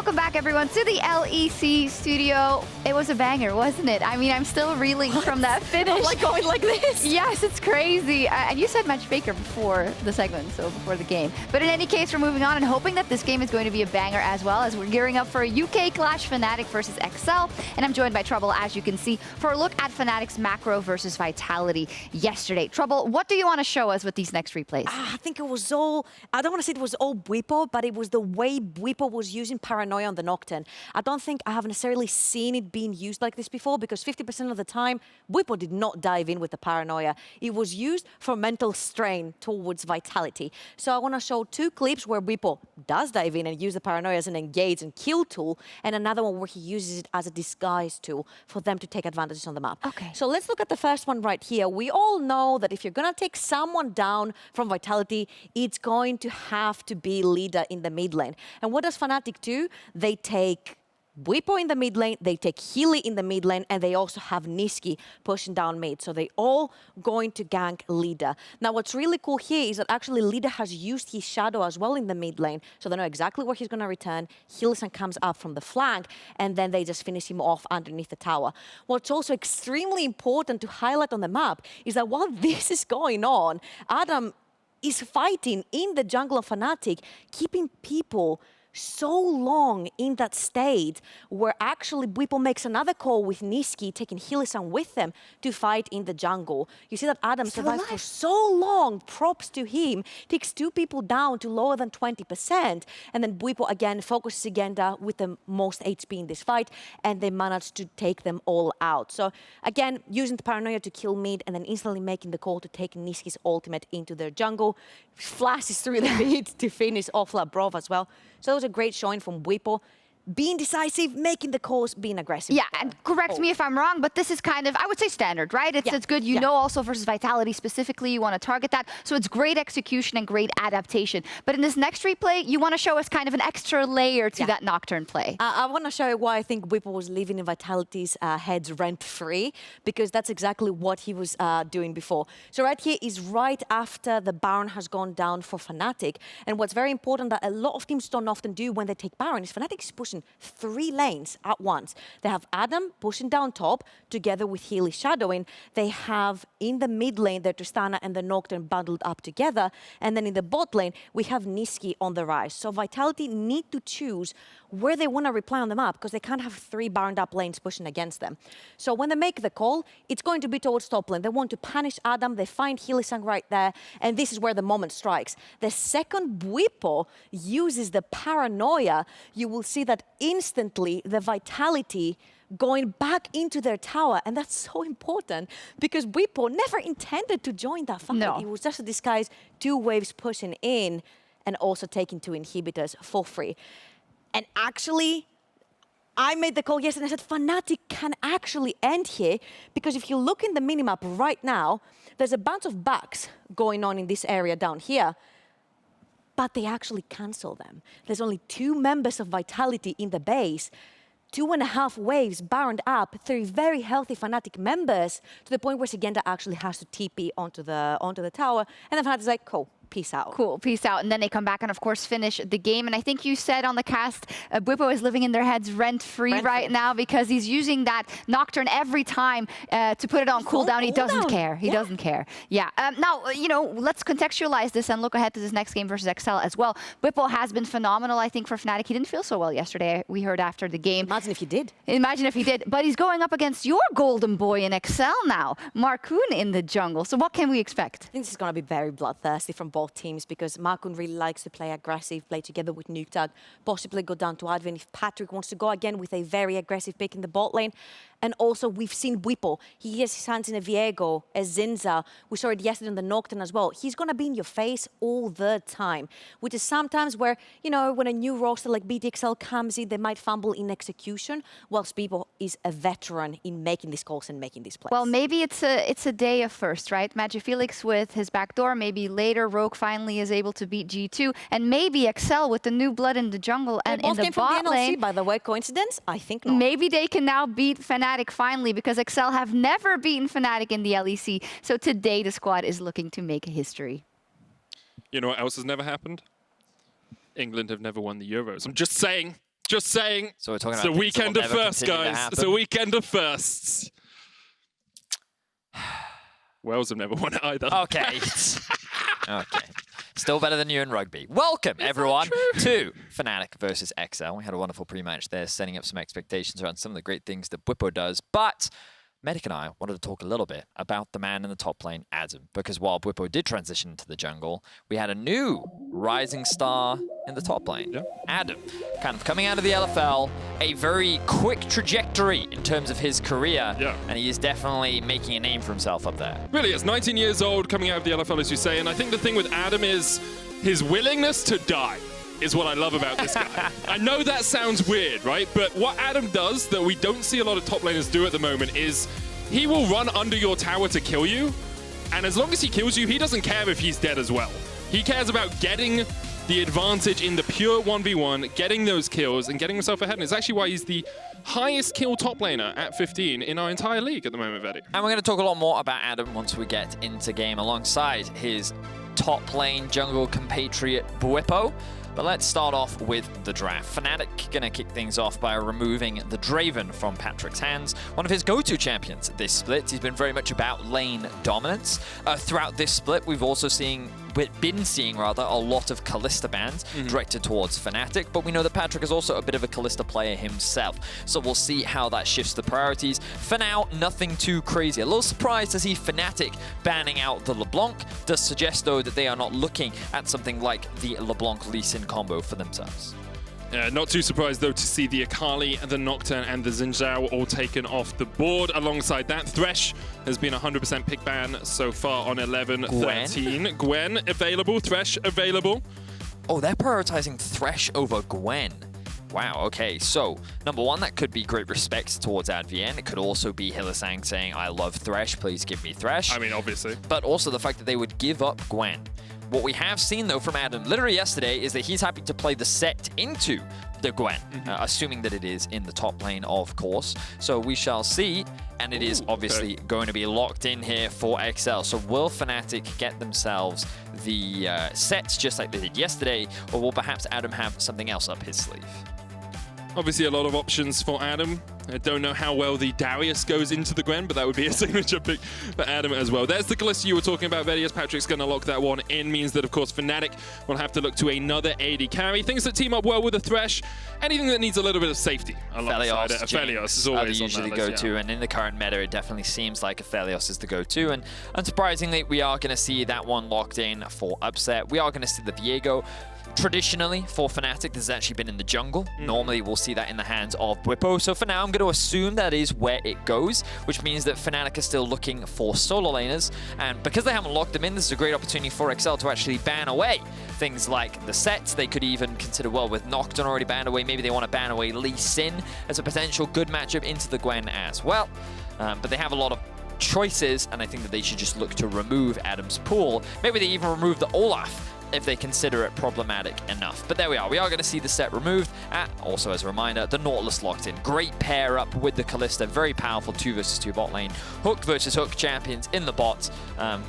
Welcome back, everyone, to the LEC studio. It was a banger, wasn't it? I mean, I'm still reeling from that finish. I'm like going like this. Yes, it's crazy. And you said matchmaker before the segment, so before the game. But in any case, we're moving on and hoping that this game is going to be a banger as well, as we're gearing up for a UK clash, Fnatic versus XL. And I'm joined by Trouble, as you can see, for a look at Fnatic's macro versus Vitality yesterday. Trouble, what do you want to show us with these next replays? I think it was all, I don't want to say it was all Bwipo, but it was the way Bwipo was using Paranoia on the Nocturne. I don't think I have necessarily seen it being used like this before, because 50% of the time, Bwipo did not dive in with the Paranoia. It was used for mental strain towards Vitality. So I want to show two clips where Bwipo does dive in and use the Paranoia as an engage and kill tool, and another one where he uses it as a disguise tool for them to take advantages on the map. Okay. So let's look at the first one right here. We all know that if you're going to take someone down from Vitality, it's going to have to be leader in the mid lane. And what does Fnatic do? They take Bwipo in the mid lane, they take Hyli in the mid lane, and they also have Nisqy pushing down mid. So they all going to gank leader. Now what's really cool here is that actually leader has used his shadow as well in the mid lane. So they know exactly where he's going to return. Hyllisang comes up from the flank, and then they just finish him off underneath the tower. What's also extremely important to highlight on the map is that while this is going on, Adam is fighting in the jungle of Fnatic, keeping people so long in that state where actually Bwipo makes another call with Nisqy, taking Hyllisang with them to fight in the jungle. You see that Adam survived for so long, props to him, takes two people down to lower than 20%, and then Bwipo again focuses Agenda with the most HP in this fight, and they managed to take them all out. So again, using the Paranoia to kill mid and then instantly making the call to take Nisqy's ultimate into their jungle, flashes through the mid to finish off Labrov as well. So it was a great showing from Bwipo. Being decisive, making the calls, being aggressive. Yeah, and correct me if I'm wrong, but this is kind of, I would say, standard, right? It's good. You know also versus Vitality specifically, you want to target that. So it's great execution and great adaptation. But in this next replay, you want to show us kind of an extra layer to that Nocturne play. I want to show you why I think Bwipo was living in Vitality's heads rent-free, because that's exactly what he was doing before. So right here is right after the Baron has gone down for Fnatic. And what's very important that a lot of teams don't often do when they take Baron is Fnatic is pushing 3 lanes at once. They have Adam pushing down top together with Hyli shadowing. They have in the mid lane the Tristana and the Nocturne bundled up together. And then in the bot lane, we have Nisqy on the rise. So Vitality need to choose where they want to reply on the map, because they can't have 3 barred up lanes pushing against them. So when they make the call, it's going to be towards top lane. They want to punish Adam. They find Hyllisang right there. And this is where the moment strikes. The second Bwipo uses the Paranoia, you will see that instantly the Vitality going back into their tower. And that's so important, because Bwipo never intended to join that fight. No. It was just a disguise, 2 waves pushing in and also taking 2 inhibitors for free. And actually, I made the call yesterday and I said Fnatic can actually end here, because if you look in the minimap right now, there's a bunch of bugs going on in this area down here, but they actually cancel them. There's only 2 members of Vitality in the base, 2.5 waves burned up, 3 very healthy Fnatic members, to the point where Agenda actually has to TP onto the tower, and then Fnatic's like, cool. Peace out. Cool, peace out. And then they come back and, of course, finish the game. And I think you said on the cast, Bwipo is living in their heads rent-free right now, because he's using that Nocturne every time to put it on cooldown. He doesn't care. He doesn't care. Yeah. Now, you know, let's contextualize this and look ahead to this next game versus XL as well. Bwipo has been phenomenal, I think, for Fnatic. He didn't feel so well yesterday, we heard after the game. Imagine if he did. Imagine if he did. But he's going up against your golden boy in XL now, Markoon in the jungle. So what can we expect? I think this is going to be very bloodthirsty from both teams, because Markoon really likes to play aggressive, play together with Nukeduck, possibly go down to Advienne if Patrik wants to go again with a very aggressive pick in the bot lane. And also, we've seen Bwipo. He has his hands in a Viego, a Zinza. We saw it yesterday on the Nocturne as well. He's going to be in your face all the time, which is sometimes where, you know, when a new roster like BTXL comes in, they might fumble in execution, whilst Bwipo is a veteran in making these calls and making these plays. Well, maybe it's a day of first, right? Felix with his backdoor. Maybe later Rogue finally is able to beat G2. And maybe XL with the new blood in the jungle and in the bot lane. By the way, coincidence? I think not. Maybe they can now beat Fnatic finally, because XL have never beaten Fnatic in the LEC. So today the squad is looking to make history. You know what else has never happened? England have never won the Euros. I'm just saying. Just saying. So we're talking it's about a weekend of firsts, guys. It's a weekend of firsts. Wales have never won it either. Okay. Okay. Still better than you in rugby. Welcome, everyone, to Fnatic versus XL. We had a wonderful pre-match there, setting up some expectations around some of the great things that Bwipo does. But Medic and I wanted to talk a little bit about the man in the top lane, Adam, because while Bwipo did transition into the jungle, we had a new rising star in the top lane. Yeah. Adam, kind of coming out of the LFL, a very quick trajectory in terms of his career, and he is definitely making a name for himself up there. Really is. 19 years old, coming out of the LFL, as you say, and I think the thing with Adam is his willingness to die is what I love about this guy. I know that sounds weird, right? But what Adam does that we don't see a lot of top laners do at the moment is he will run under your tower to kill you, and as long as he kills you, he doesn't care if he's dead as well. He cares about getting the advantage in the pure 1v1, getting those kills, and getting himself ahead. And it's actually why he's the highest kill top laner at 15 in our entire league at the moment, Vedi. And we're going to talk a lot more about Adam once we get into game alongside his top lane jungle compatriot Bwipo. But let's start off with the draft. Fnatic gonna kick things off by removing the Draven from Patrik's hands, one of his go-to champions this split. He's been very much about lane dominance. Throughout this split, we've also been seeing a lot of Kalista bans directed towards Fnatic, but we know that Patrik is also a bit of a Kalista player himself, so we'll see how that shifts the priorities. For now, nothing too crazy. A little surprised to see Fnatic banning out the LeBlanc. Does suggest, though, that they are not looking at something like the LeBlanc-Lee Sin combo for themselves. Not too surprised, though, to see the Akali, the Nocturne, and the Xin Zhao all taken off the board. Alongside that, Thresh has been 100% pick ban so far on 11-13. Gwen available, Thresh available. Oh, they're prioritizing Thresh over Gwen. Wow, okay, so number one, that could be great respect towards Advienne. It could also be Hyllisang saying, I love Thresh, please give me Thresh. I mean, obviously. But also the fact that they would give up Gwen. What we have seen, though, from Adam literally yesterday is that he's happy to play the set into the Gwen, assuming that it is in the top lane, of course. So we shall see, and it is obviously going to be locked in here for XL. So will Fnatic get themselves the sets just like they did yesterday, or will perhaps Adam have something else up his sleeve? Obviously, a lot of options for Adam. I don't know how well the Darius goes into the Gwen, but that would be a signature pick for Adam as well. There's the Kalista you were talking about, Vedius. Patrik's going to lock that one in. Means that, of course, Fnatic will have to look to another AD carry. Things that team up well with a Thresh. Anything that needs a little bit of safety alongside it. Aphelios is always usually on that list, go-to, and in the current meta, it definitely seems like Aphelios is the go-to. And unsurprisingly, we are going to see that one locked in for upset. We are going to see the Viego. Traditionally, for Fnatic, this has actually been in the jungle. Normally, we'll see that in the hands of Bwipo. So for now, I'm going to assume that is where it goes, which means that Fnatic is still looking for solo laners. And because they haven't locked them in, this is a great opportunity for XL to actually ban away things like the sets. They could even consider, well, with Nocturne already banned away, maybe they want to ban away Lee Sin as a potential good matchup into the Gwen as well. But they have a lot of choices, and I think that they should just look to remove Adam's pool. Maybe they even remove the Olaf if they consider it problematic enough. But there we are. We are going to see the set removed. Also, as a reminder, the Nautilus locked in. Great pair up with the Kalista. Very powerful 2 versus 2 bot lane. Hook versus Hook champions in the bot.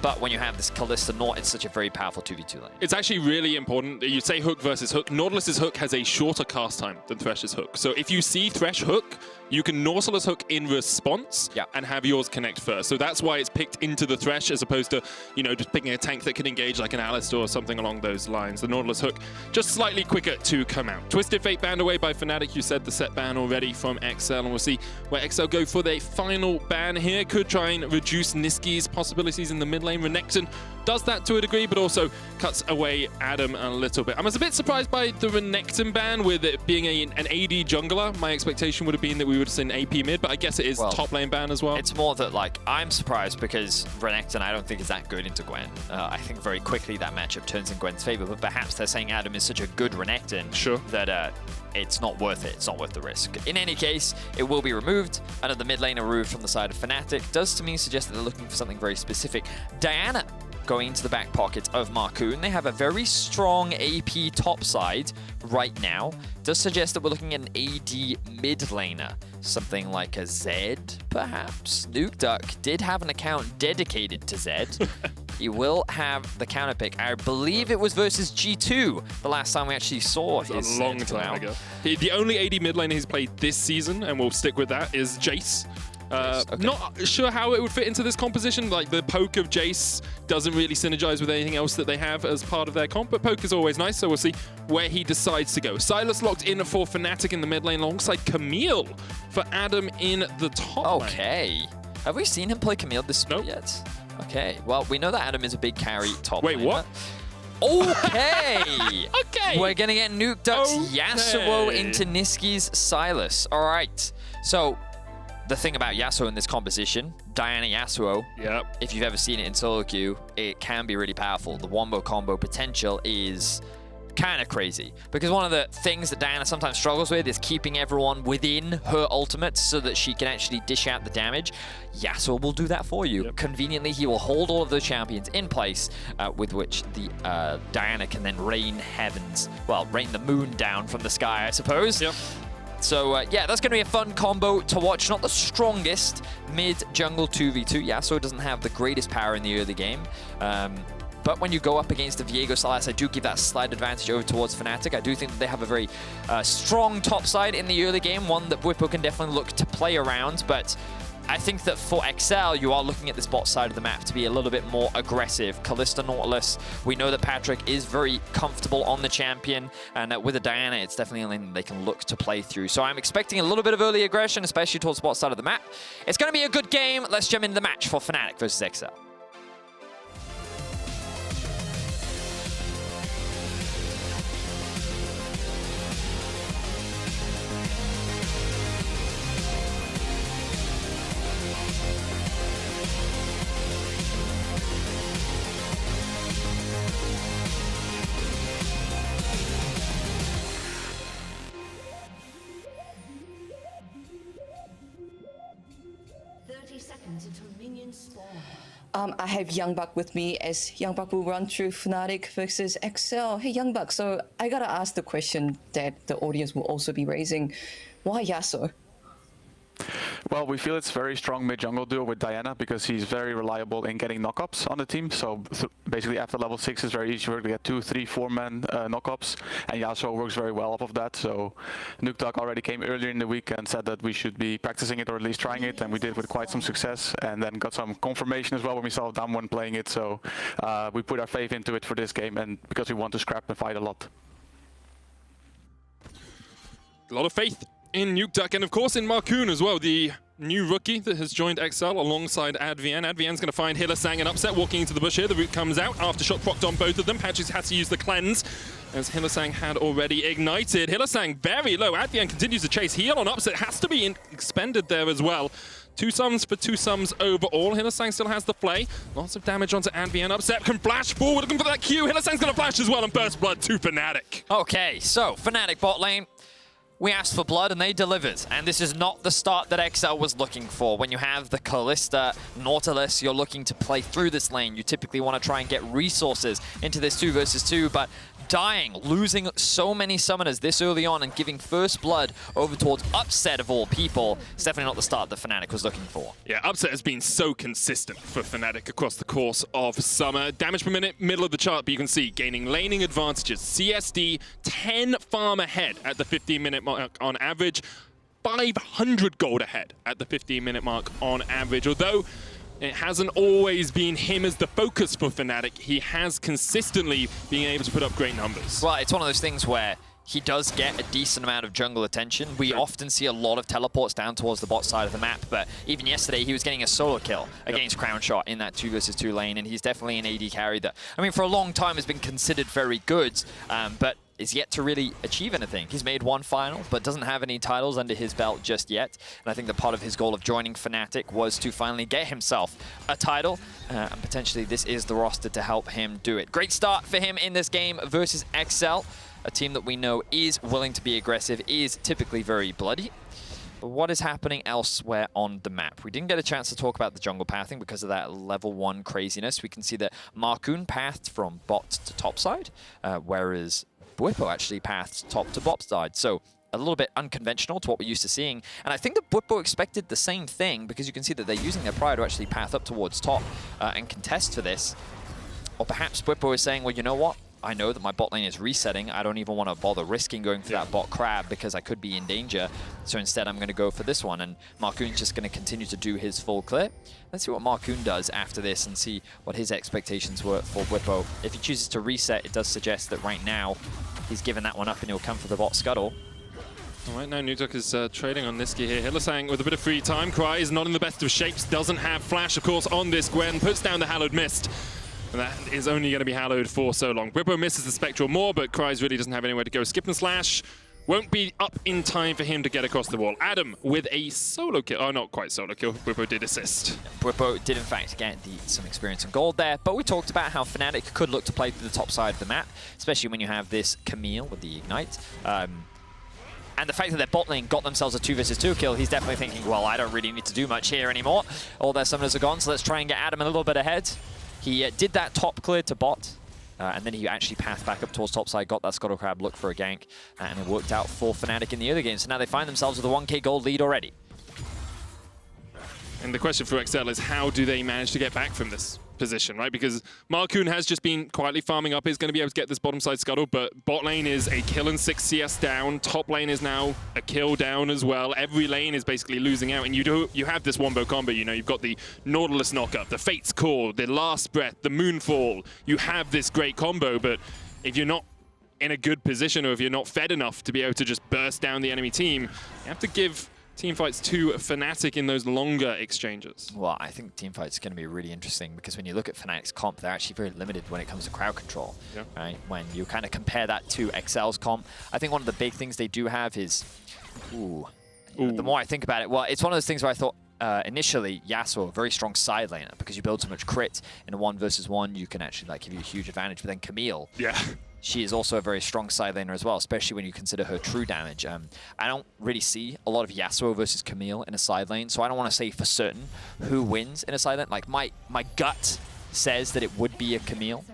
But when you have this Kalista Naut, it's such a very powerful 2v2 lane. It's actually really important that you say Hook versus Hook. Nautilus's Hook has a shorter cast time than Thresh's Hook. So if you see Thresh Hook, you can Nautilus Hook in response and have yours connect first. So that's why it's picked into the Thresh as opposed to, you know, just picking a tank that can engage like an Alistar or something along those lines. The Nautilus Hook just slightly quicker to come out. Twisted Fate banned away by Fnatic. You said the set ban already from XL, and we'll see where XL go for their final ban here. Could try and reduce Nisqy's possibilities in the mid lane. Renekton does that to a degree, but also cuts away Adam a little bit. I was a bit surprised by the Renekton ban with it being an AD jungler. My expectation would have been that we would have seen AP mid, but I guess it is top lane ban as well. It's more that, like, I'm surprised because Renekton I don't think is that good into Gwen. I think very quickly that matchup turns in Gwen's favor, but perhaps they're saying Adam is such a good Renekton that it's not worth it. It's not worth the risk. In any case, it will be removed. Another mid laner removed from the side of Fnatic does to me suggest that they're looking for something very specific. Diana going into the back pocket of Markoon. They have a very strong AP top side right now. Does suggest that we're looking at an AD mid laner. Something like a Zed, perhaps. Nukeduck did have an account dedicated to Zed. he will have the counter pick. I believe it was versus G2 the last time we actually saw his a long time ago. The only AD mid lane he's played this season, and we'll stick with that, is Jace. Not sure how it would fit into this composition. Like, the poke of Jace doesn't really synergize with anything else that they have as part of their comp, but poke is always nice, so we'll see where he decides to go. Sylas locked in for Fnatic in the mid lane alongside Camille for Adam in the top lane. Okay. Have we seen him play Camille this split yet? Okay. Well, we know that Adam is a big carry top Wait, laner. what? Okay. Okay. We're going to get Nukeduck's Yasuo into Nisqy's Sylas. All right. So, the thing about Yasuo in this composition, Diana Yasuo, if you've ever seen it in solo queue, it can be really powerful. The wombo combo potential is kind of crazy, because one of the things that Diana sometimes struggles with is keeping everyone within her ultimate so that she can actually dish out the damage. Yasuo will do that for you. Conveniently, he will hold all of those champions in place, with which the Diana can then rain heavens, well, rain the moon down from the sky, I suppose. So, yeah, that's going to be a fun combo to watch. Not the strongest mid-jungle 2v2. Yasuo doesn't have the greatest power in the early game. But when you go up against the Viego Sylas, I do give that slight advantage over towards Fnatic. I do think that they have a very strong top side in the early game, one that Bwipo can definitely look to play around. But I think that for XL, you are looking at this bot side of the map to be a little bit more aggressive. Kalista, Nautilus, we know that Patrik is very comfortable on the champion, and with a Diana, it's definitely a lane they can look to play through. So I'm expecting a little bit of early aggression, especially towards the bot side of the map. It's going to be a good game. Let's jump into the match for Fnatic versus XL. I have Youngbuck with me, as Youngbuck will run through Fnatic versus XL. Hey Youngbuck, so I gotta ask the question that the audience will also be raising. Why Yasuo? Well, we feel it's very strong mid-jungle duo with Diana because he's very reliable in getting knockups on the team. So basically after level 6 it's very easy to get 2, 3, 4-man knockups, and Yasuo works very well off of that. So Nukeduck already came earlier in the week and said that we should be practicing it or at least trying it, and we did with quite some success, and then got some confirmation as well when we saw Damwon playing it. So we put our faith into it for this game, and because we want to scrap and fight a lot. A lot of faith in Nukeduck, and of course in Markoon as well, the new rookie that has joined XL alongside Advienne. Advienne's going to find Hyllisang and upset, walking into the bush here. The root comes out, Aftershock procced on both of them. Patrik has to use the cleanse, as Hyllisang had already ignited. Hyllisang very low. Advienne continues to chase. Heal on upset has to be expended there as well. 2 sums for 2 sums overall. Hyllisang still has the play. Lots of damage onto Advienne. Upset can flash forward, looking for that Q. Hyllisang's going to flash as well and burst blood to Fnatic. Okay, so Fnatic bot lane. We asked for blood and they delivered, and this is not the start that XL was looking for. When you have the Kalista, Nautilus, you're looking to play through this lane. You typically want to try and get resources into this 2 versus 2, but dying, losing so many summoners this early on and giving first blood over towards Upset of all people, it's definitely not the start that Fnatic was looking for. Yeah, Upset has been so consistent for Fnatic across the course of summer. Damage per minute, middle of the chart, but you can see gaining laning advantages. CSD 10 farm ahead at the 15-minute mark on average, 500 gold ahead at the 15-minute mark on average. Although it hasn't always been him as the focus for Fnatic, he has consistently been able to put up great numbers. Well, it's one of those things where he does get a decent amount of jungle attention. We often see a lot of teleports down towards the bot side of the map, but even yesterday he was getting a solo kill against Crown Shot in that 2 versus 2 lane, and he's definitely an AD carry that, I mean, for a long time has been considered very good, but is yet to really achieve anything. He's made 1 final, but doesn't have any titles under his belt just yet. And I think that part of his goal of joining Fnatic was to finally get himself a title, and potentially this is the roster to help him do it. Great start for him in this game versus XL, a team that we know is willing to be aggressive, is typically very bloody. But what is happening elsewhere on the map? We didn't get a chance to talk about the jungle pathing because of that level 1 craziness. We can see that Markoon pathed from bot to top side, whereas Bwipo actually pathed top to bot side. So a little bit unconventional to what we're used to seeing. And I think that Bwipo expected the same thing, because you can see that they're using their prior to actually path up towards top and contest for this. Or perhaps Bwipo is saying, well, you know what? I know that my bot lane is resetting. I don't even want to bother risking going for that bot crab because I could be in danger. So instead, I'm going to go for this one. And Markoon's just going to continue to do his full clear. Let's see what Markoon does after this and see what his expectations were for Bwipo. If he chooses to reset, it does suggest that right now he's given that one up and he'll come for the bot scuttle. All right, now Nukeduck is trading on Nisqy here. Hyllisang with a bit of free time. Kryze not in the best of shapes, doesn't have flash, of course, on this Gwen. Puts down the Hallowed Mist. And that is only going to be hallowed for so long. Bwipo misses the Spectral more, but Kryze really doesn't have anywhere to go. Skip and slash won't be up in time for him to get across the wall. Adam with a solo kill. Oh, not quite solo kill. Bwipo did assist. Bwipo did, in fact, get some experience and gold there, but we talked about how Fnatic could look to play through the top side of the map, especially when you have this Camille with the Ignite. And the fact that their bot lane got themselves a 2 versus 2 kill, he's definitely thinking, well, I don't really need to do much here anymore. All their summoners are gone, so let's try and get Adam a little bit ahead. He did that top clear to bot, and then he actually pathed back up towards top side, got that Scuttle Crab, looked for a gank, and it worked out for Fnatic in the other game. So now they find themselves with a 1k gold lead already. And the question for XL is how do they manage to get back from this position, right? Because Markoon has just been quietly farming up. He's going to be able to get this bottom side scuttle, but bot lane is a kill and 6 CS down. Top lane is now a kill down as well. Every lane is basically losing out, and you have this wombo combo. You know, you've got the Nautilus knockup, the Fate's Call, the Last Breath, the Moonfall. You have this great combo, but if you're not in a good position or if you're not fed enough to be able to just burst down the enemy team, you have to give teamfights to Fnatic in those longer exchanges. Well, I think teamfights is going to be really interesting because when you look at Fnatic's comp, they're actually very limited when it comes to crowd control. Yeah. Right? When you kind of compare that to XL's comp, I think one of the big things they do have is, the more I think about it, well, it's one of those things where I thought initially Yasuo, a very strong side laner, because you build so much crit in a 1 versus 1, you can actually like give you a huge advantage. But then Camille, she is also a very strong side laner as well, especially when you consider her true damage. I don't really see a lot of Yasuo versus Camille in a side lane, so I don't want to say for certain who wins in a side lane. Like my gut says that it would be a Camille,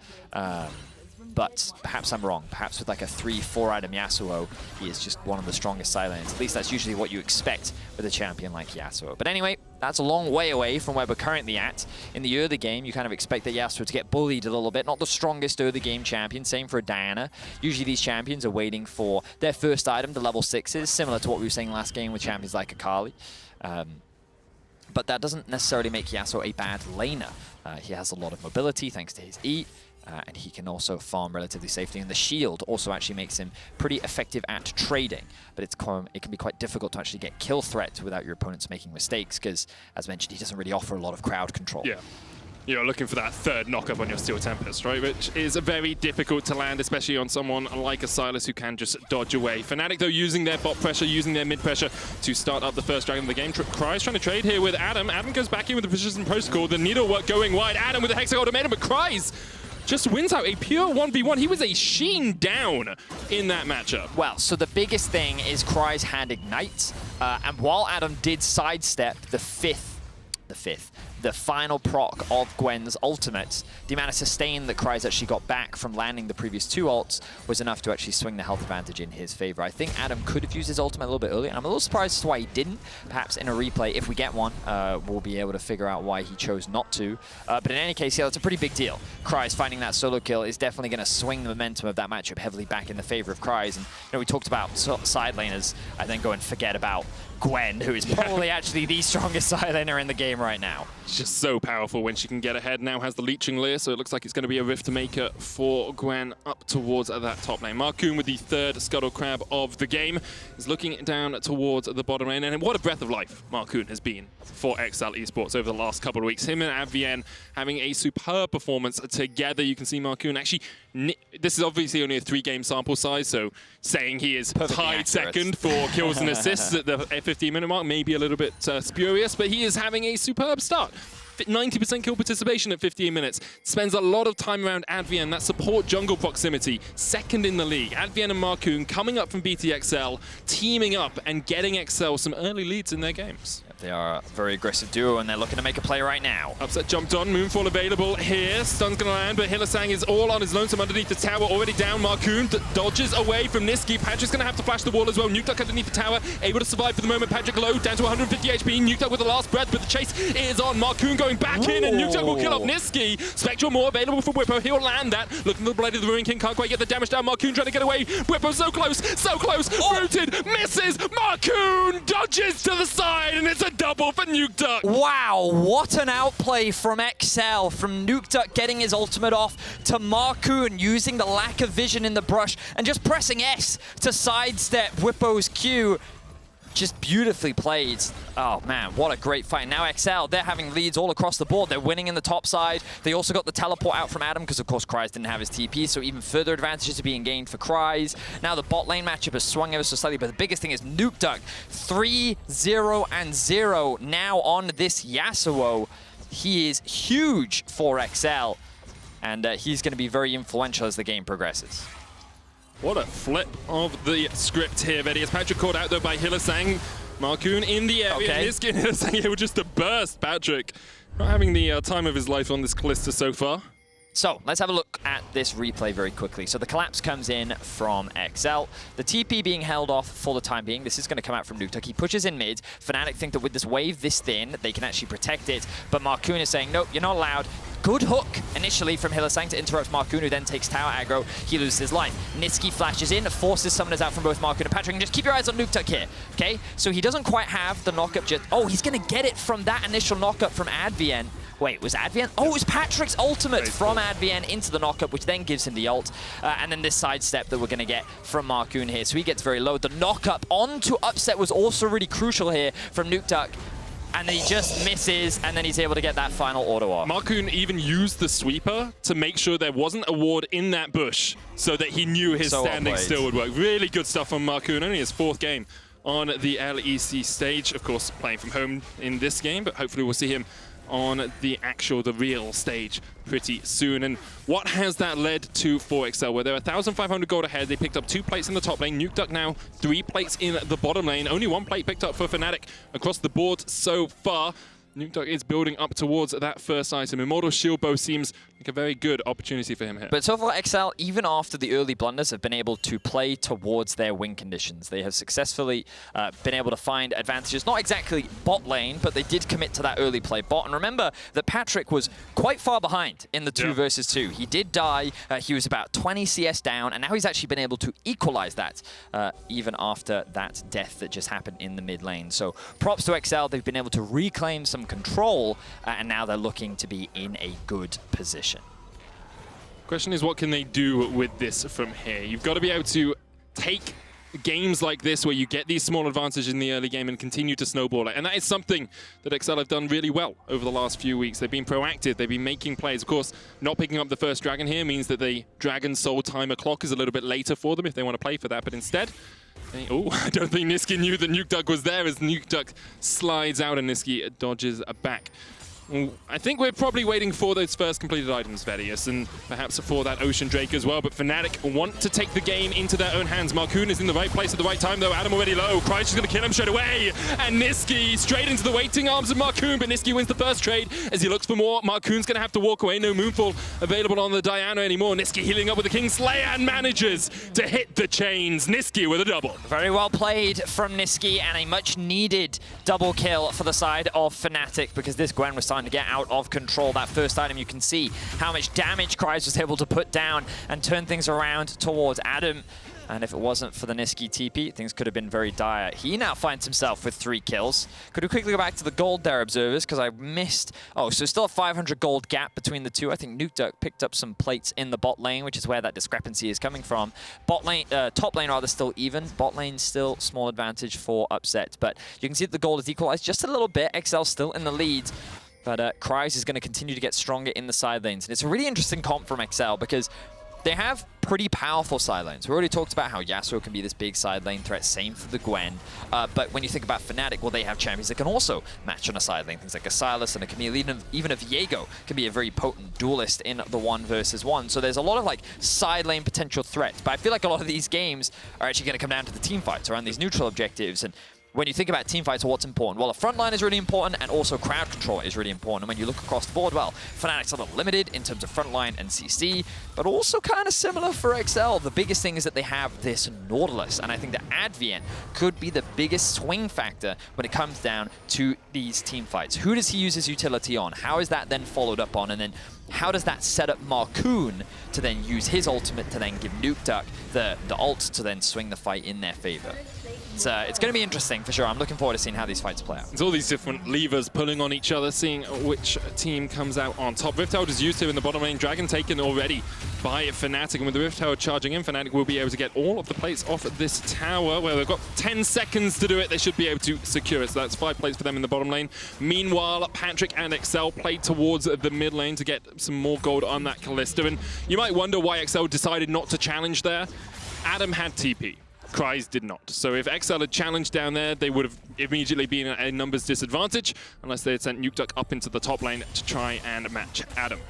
but perhaps I'm wrong. Perhaps with like a 3-4 item Yasuo, he is just one of the strongest side lanes. At least that's usually what you expect with a champion like Yasuo. But anyway, that's a long way away from where we're currently at. In the early game, you kind of expect that Yasuo to get bullied a little bit. Not the strongest early game champion. Same for Diana. Usually these champions are waiting for their first item, the level 6s, similar to what we were saying last game with champions like Akali. But that doesn't necessarily make Yasuo a bad laner. He has a lot of mobility thanks to his E. And he can also farm relatively safely. And the shield also actually makes him pretty effective at trading. But it can be quite difficult to actually get kill threat without your opponents making mistakes, because, as mentioned, he doesn't really offer a lot of crowd control. Yeah. You're looking for that third knockup on your Steel Tempest, right? Which is very difficult to land, especially on someone like a Sylas who can just dodge away. Fnatic, though, using their bot pressure, using their mid pressure to start up the first dragon of the game. Kryze trying to trade here with Adam. Adam goes back in with the precision protocol. The needlework going wide. Adam with the Hexagon ultimatum, but Kryze just wins out a pure 1v1. He was a sheen down in that matchup. Well, so the biggest thing is Kryze had Ignite, and while Adam did sidestep the final proc of Gwen's ultimate, the amount of sustain that Kryze actually got back from landing the previous 2 ults was enough to actually swing the health advantage in his favor. I think Adam could have used his ultimate a little bit earlier, and I'm a little surprised as to why he didn't. Perhaps in a replay, if we get one, we'll be able to figure out why he chose not to. But in any case, yeah, that's a pretty big deal. Kryze finding that solo kill is definitely going to swing the momentum of that matchup heavily back in the favor of Kryze. And you know, we talked about side laners, I then go and forget about Gwen, who is probably actually the strongest side laner in the game right now. She's just so powerful when she can get ahead. Now has the Leeching Leer, so it looks like it's going to be a Rift Maker for Gwen up towards that top lane. Markoon with the 3rd Scuttle Crab of the game is looking down towards the bottom lane. And what a breath of life Markoon has been for XL Esports over the last couple of weeks. Him and Advienne having a superb performance together. You can see Markoon actually, this is obviously only a 3-game sample size, so saying he is tied second for kills and assists at the 15-minute mark may be a little bit spurious, but he is having a superb start. 90% kill participation at 15 minutes. Spends a lot of time around Advienne, that support jungle proximity, 2nd in the league. Advienne and Markoon coming up from BTXL, teaming up and getting XL some early leads in their games. They are a very aggressive duo, and they're looking to make a play right now. Upset jumped on, Moonfall available here. Stun's gonna land, but Hyllisang is all on his lonesome underneath the tower, already down. Markoon dodges away from Nisqy. Patrik's gonna have to flash the wall as well. Nukeduck underneath the tower, able to survive for the moment. Patrik low, down to 150 HP. Nukeduck with the last breath, but the chase is on. Markoon going back in, and Nukeduck will kill off Nisqy. Spectral more available for Bwipo. He'll land that. Looking for the Blade of the Ruin King, can't quite get the damage down. Markoon trying to get away. Bwipo so close, rooted, misses. Markoon dodges to the side, and it's a double for Nukeduck. Wow, what an outplay from XL, from Nukeduck getting his ultimate off to Markoon using the lack of vision in the brush and just pressing S to sidestep Bwipo's Q. Just beautifully played. Oh man, what a great fight. Now XL, they're having leads all across the board. They're winning in the top side. They also got the teleport out from Adam because of course Kryze didn't have his TP, so even further advantages are being gained for Kryze. Now the bot lane matchup has swung ever so slightly, but the biggest thing is Nukeduck 3-0-0 now on this Yasuo. He is huge for XL, and he's going to be very influential as the game progresses. What a flip of the script here, Vedius. Patrik caught out though by Hyllisang. Markoon in the area. Okay. Nisqy and Hyllisang able just to burst Patrik. Not having the time of his life on this Kalista so far. So let's have a look at this replay very quickly. So the collapse comes in from XL. The TP being held off for the time being. This is going to come out from Nukeduck. He pushes in mid. Fnatic think that with this wave this thin, they can actually protect it. But Markoon is saying, nope, you're not allowed. Good hook initially from Hyllisang to interrupt Markoon, who then takes tower aggro. He loses his life. Nisqy flashes in, forces summoners out from both Markoon and Patrik, and just keep your eyes on Nukeduck here, okay? So he doesn't quite have the knockup just... Oh, he's going to get it from that initial knockup from Advienne. Wait, was Advienne? Oh, it was Patrick's ultimate from Advienne into the knockup, which then gives him the ult. And then this sidestep that we're going to get from Markoon here. So he gets very low. The knockup onto upset was also really crucial here from Nukeduck. And then he just misses, and then he's able to get that final auto off. Markoon even used the sweeper to make sure there wasn't a ward in that bush so that he knew his standing still would work. Really good stuff from Markoon. Only his 4th game on the LEC stage. Of course, playing from home in this game, but hopefully we'll see him on the real stage pretty soon. And what has that led to for XL? Where they're 1,500 gold ahead, they picked up 2 plates in the top lane. Nukeduck now 3 plates in the bottom lane. Only 1 plate picked up for Fnatic across the board so far. Nukeduck is building up towards that first item. Immortal Shield Bow seems like a very good opportunity for him here. But so far, XL, even after the early blunders, have been able to play towards their win conditions. They have successfully been able to find advantages. Not exactly bot lane, but they did commit to that early play bot. And remember that Patrik was quite far behind in the 2 versus 2. He did die. He was about 20 CS down, and now he's actually been able to equalize that even after that death that just happened in the mid lane. So props to XL. They've been able to reclaim some control, and now they're looking to be in a good position. Question is, what can they do with this from here? You've got to be able to take games like this where you get these small advantages in the early game and continue to snowball it. And that is something that XL have done really well over the last few weeks. They've been proactive, they've been making plays. Of course, not picking up the first dragon here means that the Dragon Soul timer clock is a little bit later for them if they want to play for that. But instead, I don't think Nisqy knew that Nukeduck was there as Nukeduck slides out and Nisqy dodges back. I think we're probably waiting for those first completed items, Vedius, and perhaps for that Ocean Drake as well. But Fnatic want to take the game into their own hands. Markoon is in the right place at the right time, though. Adam already low. Kryze is going to kill him straight away. And Nisqy straight into the waiting arms of Markoon, but Nisqy wins the first trade as he looks for more. Markoon's going to have to walk away. No Moonfall available on the Diana anymore. Nisqy healing up with the Kingslayer and manages to hit the chains. Nisqy with a double. Very well played from Nisqy, and a much-needed double kill for the side of Fnatic, because this Gwen was starting to get out of control. That first item, you can see how much damage Kryze was able to put down and turn things around towards Adam. And if it wasn't for the Nisqy TP, things could have been very dire. He now finds himself with 3 kills. Could we quickly go back to the gold there, observers, because I missed... Oh, so still a 500 gold gap between the 2. I think Nukeduck picked up some plates in the bot lane, which is where that discrepancy is coming from. Bot lane, top lane rather, still even. Bot lane still small advantage for upset. But you can see that the gold is equalized just a little bit. XL still in the lead. But Kryze is going to continue to get stronger in the side lanes. And it's a really interesting comp from XL because they have pretty powerful side lanes. We already talked about how Yasuo can be this big side lane threat, same for the Gwen. But when you think about Fnatic, well, they have champions that can also match on a side lane. Things like a Sylas and a Camille, even a Viego can be a very potent duelist in the 1 versus 1. So there's a lot of like side lane potential threats. But I feel like a lot of these games are actually going to come down to the team fights around these neutral objectives. And when you think about teamfights, what's important? Well, a front line is really important, and also crowd control is really important. And when you look across the board, well, Fnatic's a little limited in terms of front line and CC, but also kind of similar for XL. The biggest thing is that they have this Nautilus, and I think that Advienne could be the biggest swing factor when it comes down to these teamfights. Who does he use his utility on? How is that then followed up on? And then how does that set up Markoon to then use his ultimate to then give Nukeduck the ult to then swing the fight in their favor? It's going to be interesting for sure. I'm looking forward to seeing how these fights play out. There's all these different levers pulling on each other, seeing which team comes out on top. Rift Herald is used to in the bottom lane. Dragon taken already by Fnatic, and with the Rift Herald charging in, Fnatic will be able to get all of the plates off this tower. Well, they've got 10 seconds to do it. They should be able to secure it. So that's 5 plates for them in the bottom lane. Meanwhile, Patrik and XL played towards the mid lane to get some more gold on that Kalista. And you might wonder why XL decided not to challenge there. Adam had TP. Kryze did not. So if XL had challenged down there, they would have immediately been at a numbers disadvantage unless they had sent Nukeduck up into the top lane to try and match Adam.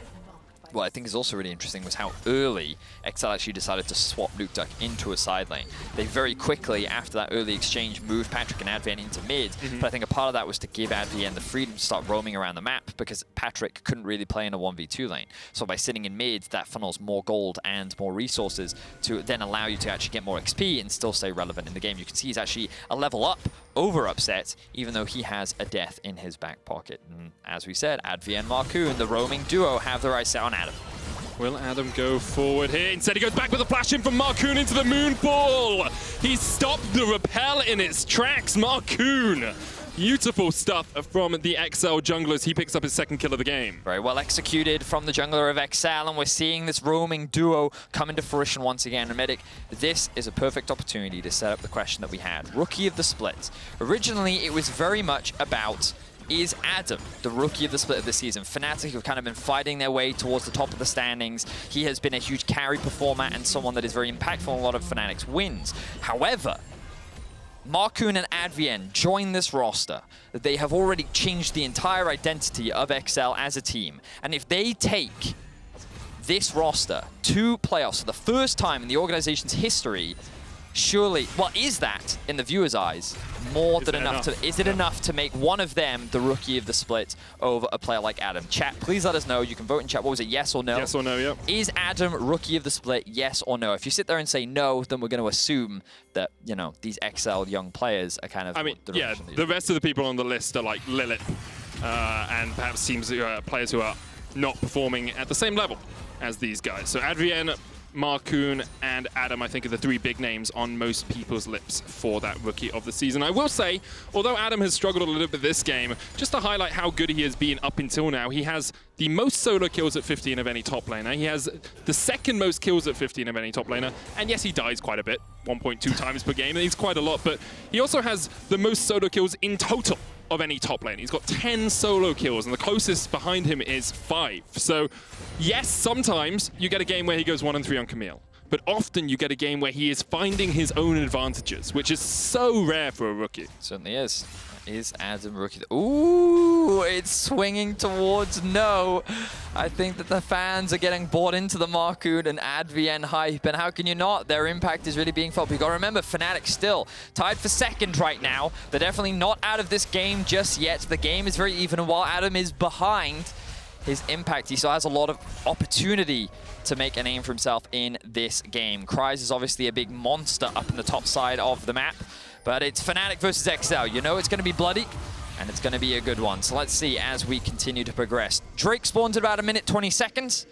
What I think is also really interesting was how early XL actually decided to swap Nukeduck into a side lane. They very quickly, after that early exchange, moved Patrik and Advienne into mid, but I think a part of that was to give Advienne the freedom to start roaming around the map, because Patrik couldn't really play in a 1v2 lane. So by sitting in mid, that funnels more gold and more resources to then allow you to actually get more XP and still stay relevant in the game. You can see he's actually a level up over Upset, even though he has a death in his back pocket. And as we said, Advienne and Markoon, the roaming duo, have their eyes set on Adam. Will Adam go forward here? Instead, he goes back with a flash in from Markoon into the Moonfall. He stopped the repel in its tracks. Markoon. Beautiful stuff from the XL junglers. He picks up his second kill of the game. Very well executed from the jungler of XL, and we're seeing this roaming duo come into fruition once again. And Medic, this is a perfect opportunity to set up the question that we had. Rookie of the Split. Originally, it was very much about, is Adam the rookie of the split of the season? Fnatic have kind of been fighting their way towards the top of the standings. He has been a huge carry performer and someone that is very impactful in a lot of Fnatic's wins. However, Markoon and Advienne join this roster. They have already changed the entire identity of XL as a team. And if they take this roster to playoffs for the first time in the organization's history, surely, well, is that, in the viewer's eyes, more than enough to... Is it enough to make one of them the rookie of the split over a player like Adam? Chat, please let us know. You can vote in chat. What was it, yes or no? Yes or no, yep. Is Adam rookie of the split, yes or no? If you sit there and say no, then we're going to assume that, you know, these XL young players are kind of... I mean, yeah, the rest of the people on the list are like Lilith and perhaps teams, players who are not performing at the same level as these guys. So Advienne, Markoon, and Adam, I think, are the 3 big names on most people's lips for that Rookie of the Season. I will say, although Adam has struggled a little bit this game, just to highlight how good he has been up until now, he has the most solo kills at 15 of any top laner. He has the second most kills at 15 of any top laner. And yes, he dies quite a bit, 1.2 times per game. He's quite a lot, but he also has the most solo kills in total of any top lane. He's got 10 solo kills, and the closest behind him is 5. So, yes, sometimes you get a game where he goes 1 and 3 on Camille, but often you get a game where he is finding his own advantages, which is so rare for a rookie. Certainly is. Is Adam rookie? Ooh, it's swinging towards no. I think that the fans are getting bought into the Markoon and Advienne hype, and how can you not? Their impact is really being felt. But you gotta remember, Fnatic still tied for second right now. They're definitely not out of this game just yet. The game is very even, and while Adam is behind, his impact, he still has a lot of opportunity to make a name for himself in this game. Kryze is obviously a big monster up in the top side of the map, but it's Fnatic versus XL. You know it's going to be bloody, and it's going to be a good one. So let's see as we continue to progress. Drake spawns at about 1 minute 20 seconds.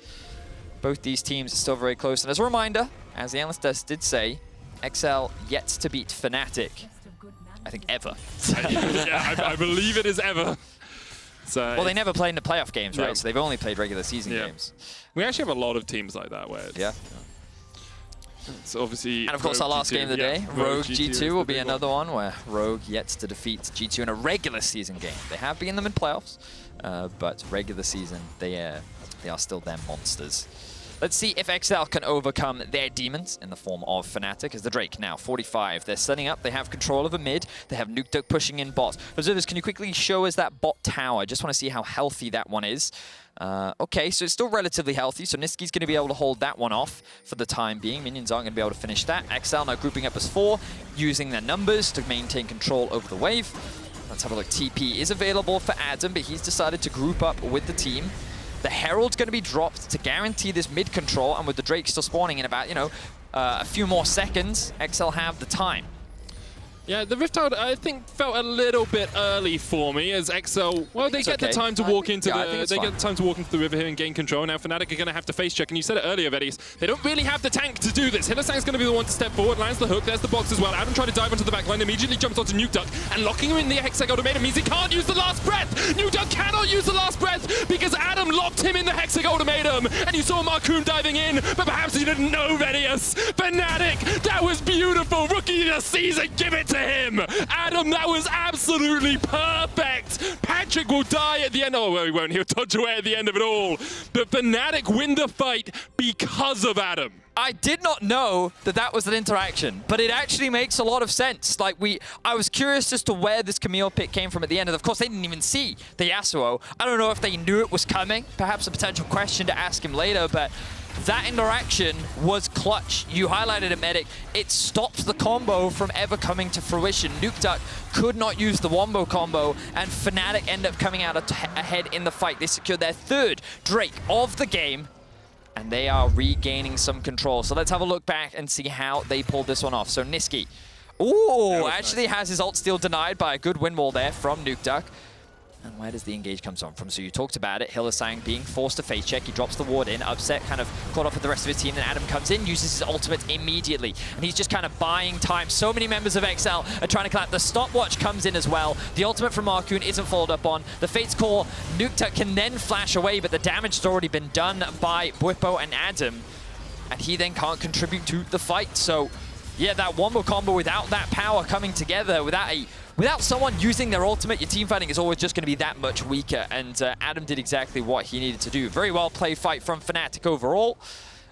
Both these teams are still very close. And as a reminder, as the analyst did say, XL yet to beat Fnatic, I think ever. Yeah, I believe it is ever. So well, they never played in the playoff games, right? So they've only played regular season games. We actually have a lot of teams like that where it's, it's obviously... And of course, our last game of the day, Rogue G2 will be another one where Rogue yet to defeat G2 in a regular season game. They have beaten them in playoffs, but regular season, they are still them monsters. Let's see if XL can overcome their demons in the form of Fnatic, as the Drake now 45. They're setting up, they have control of a mid, they have Nukeduck pushing in bot. Observers, can you quickly show us that bot tower? I just want to see how healthy that one is. Okay, so it's still relatively healthy, so Nisqy's going to be able to hold that one off for the time being. Minions aren't going to be able to finish that. XL now grouping up as 4, using their numbers to maintain control over the wave. Let's have a look. TP is available for Adam, but he's decided to group up with the team. The Herald's going to be dropped to guarantee this mid control, and with the Drake still spawning in about, a few more seconds, XL have the time. Yeah, the Rift Herald, I think, felt a little bit early for me as XL. Well, they get the time to walk into the river here and gain control. Now Fnatic are going to have to face check, and you said it earlier, Vedius. They don't really have the tank to do this. Hyllisang's going to be the one to step forward, lands the hook. There's the box as well. Adam tried to dive onto the back line, immediately jumps onto Nukeduck, and locking him in the Hexag ultimatum means he can't use the last breath. Nukeduck cannot use the last breath because Adam locked him in the Hexag ultimatum, and you saw Markoon diving in, but perhaps you didn't know, Vedius. Fnatic, that was beautiful. Rookie of the season, give it to him. Adam, that was absolutely perfect. Patrik will die at the end. Oh, well, he won't. He'll dodge away at the end of it all. But Fnatic win the fight because of Adam. I did not know that that was an interaction, but it actually makes a lot of sense. Like, I was curious as to where this Camille pick came from at the end, and of course they didn't even see the Yasuo. I don't know if they knew it was coming. Perhaps a potential question to ask him later, but that interaction was clutch. You highlighted it, Medic. It stopped the combo from ever coming to fruition. Nukeduck could not use the wombo combo, and Fnatic end up coming out ahead in the fight. They secured their 3rd Drake of the game, and they are regaining some control. So let's have a look back and see how they pulled this one off. So Nisqy, actually has his ult steal denied by a good win wall there from Nukeduck. And where does the engage come from? So you talked about it, Hyllisang being forced to face check. He drops the ward in, Upset kind of caught up with the rest of his team, and Adam comes in, uses his ultimate immediately. And he's just kind of buying time. So many members of XL are trying to collapse. The stopwatch comes in as well. The ultimate from Markoon isn't followed up on. The Fate's Call, Nukeduck can then flash away, but the damage has already been done by Bwipo and Adam. And he then can't contribute to the fight. So yeah, that wombo combo without that power coming together, without someone using their ultimate, your team fighting is always just going to be that much weaker, and Adam did exactly what he needed to do. Very well played fight from Fnatic overall,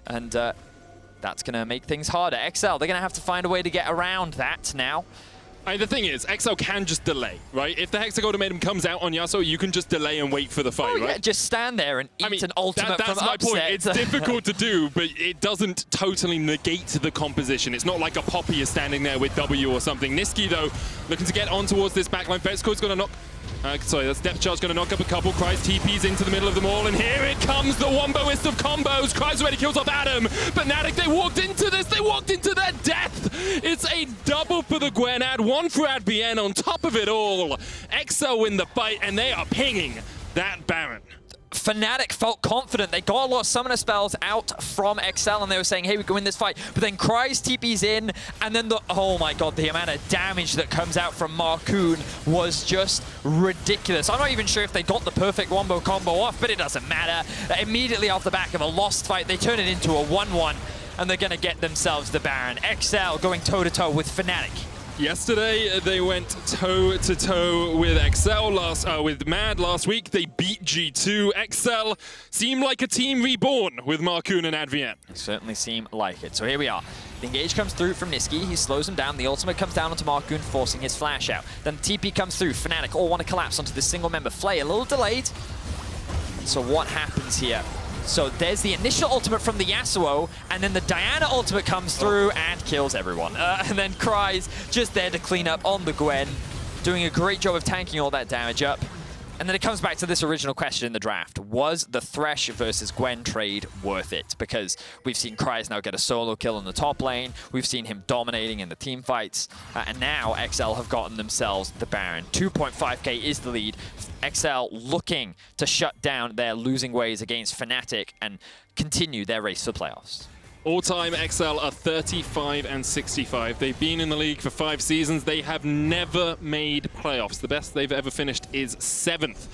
and that's going to make things harder. XL, they're going to have to find a way to get around that now. The thing is, XL can just delay, right? If the Hexag ultimatum comes out on Yasuo, you can just delay and wait for the fight, right? Yeah, just stand there and eat an ultimate that's from my Upset. point. It's difficult to do, but it doesn't totally negate the composition. It's not like a Poppy is standing there with W or something. Nisqy, though, looking to get on towards this backline. Vetsco's going to knock... that's Depth Charge going to knock up a couple. Kryze TP's into the middle of them all, and here it comes, the womboist of combos. Kryze already kills off Adam. Fnatic, they walked into this. They walked into their death. It's a double for the Gwen ad, 1 for Advienne on top of it all. XL win the fight, and they are pinging that Baron. Fnatic felt confident. They got a lot of summoner spells out from XL, and they were saying, hey, we can win this fight. But then Kryze TP's in, and then oh my god, the amount of damage that comes out from Markoon was just ridiculous. I'm not even sure if they got the perfect wombo combo off, but it doesn't matter. Immediately off the back of a lost fight, they turn it into a 1-1, and they're going to get themselves the Baron. XL going toe-to-toe with Fnatic. Yesterday, they went toe-to-toe with with Mad last week. They beat G2. XL seem like a team reborn with Markoon and Advienne. They certainly seem like it. So here we are. The engage comes through from Nisqy. He slows him down. The ultimate comes down onto Markoon, forcing his flash out. Then the TP comes through. Fnatic all want to collapse onto this single member. Flay a little delayed. So what happens here? So there's the initial ultimate from the Yasuo, and then the Diana ultimate comes through and kills everyone. And then Kryze just there to clean up on the Gwen, doing a great job of tanking all that damage up. And then it comes back to this original question in the draft. Was the Thresh versus Gwen trade worth it? Because we've seen Kryze now get a solo kill in the top lane. We've seen him dominating in the team fights. And now XL have gotten themselves the Baron. 2.5k is the lead. XL looking to shut down their losing ways against Fnatic and continue their race for playoffs. All-time XL are 35 and 65. They've been in the league for 5 seasons. They have never made playoffs. The best they've ever finished is 7th.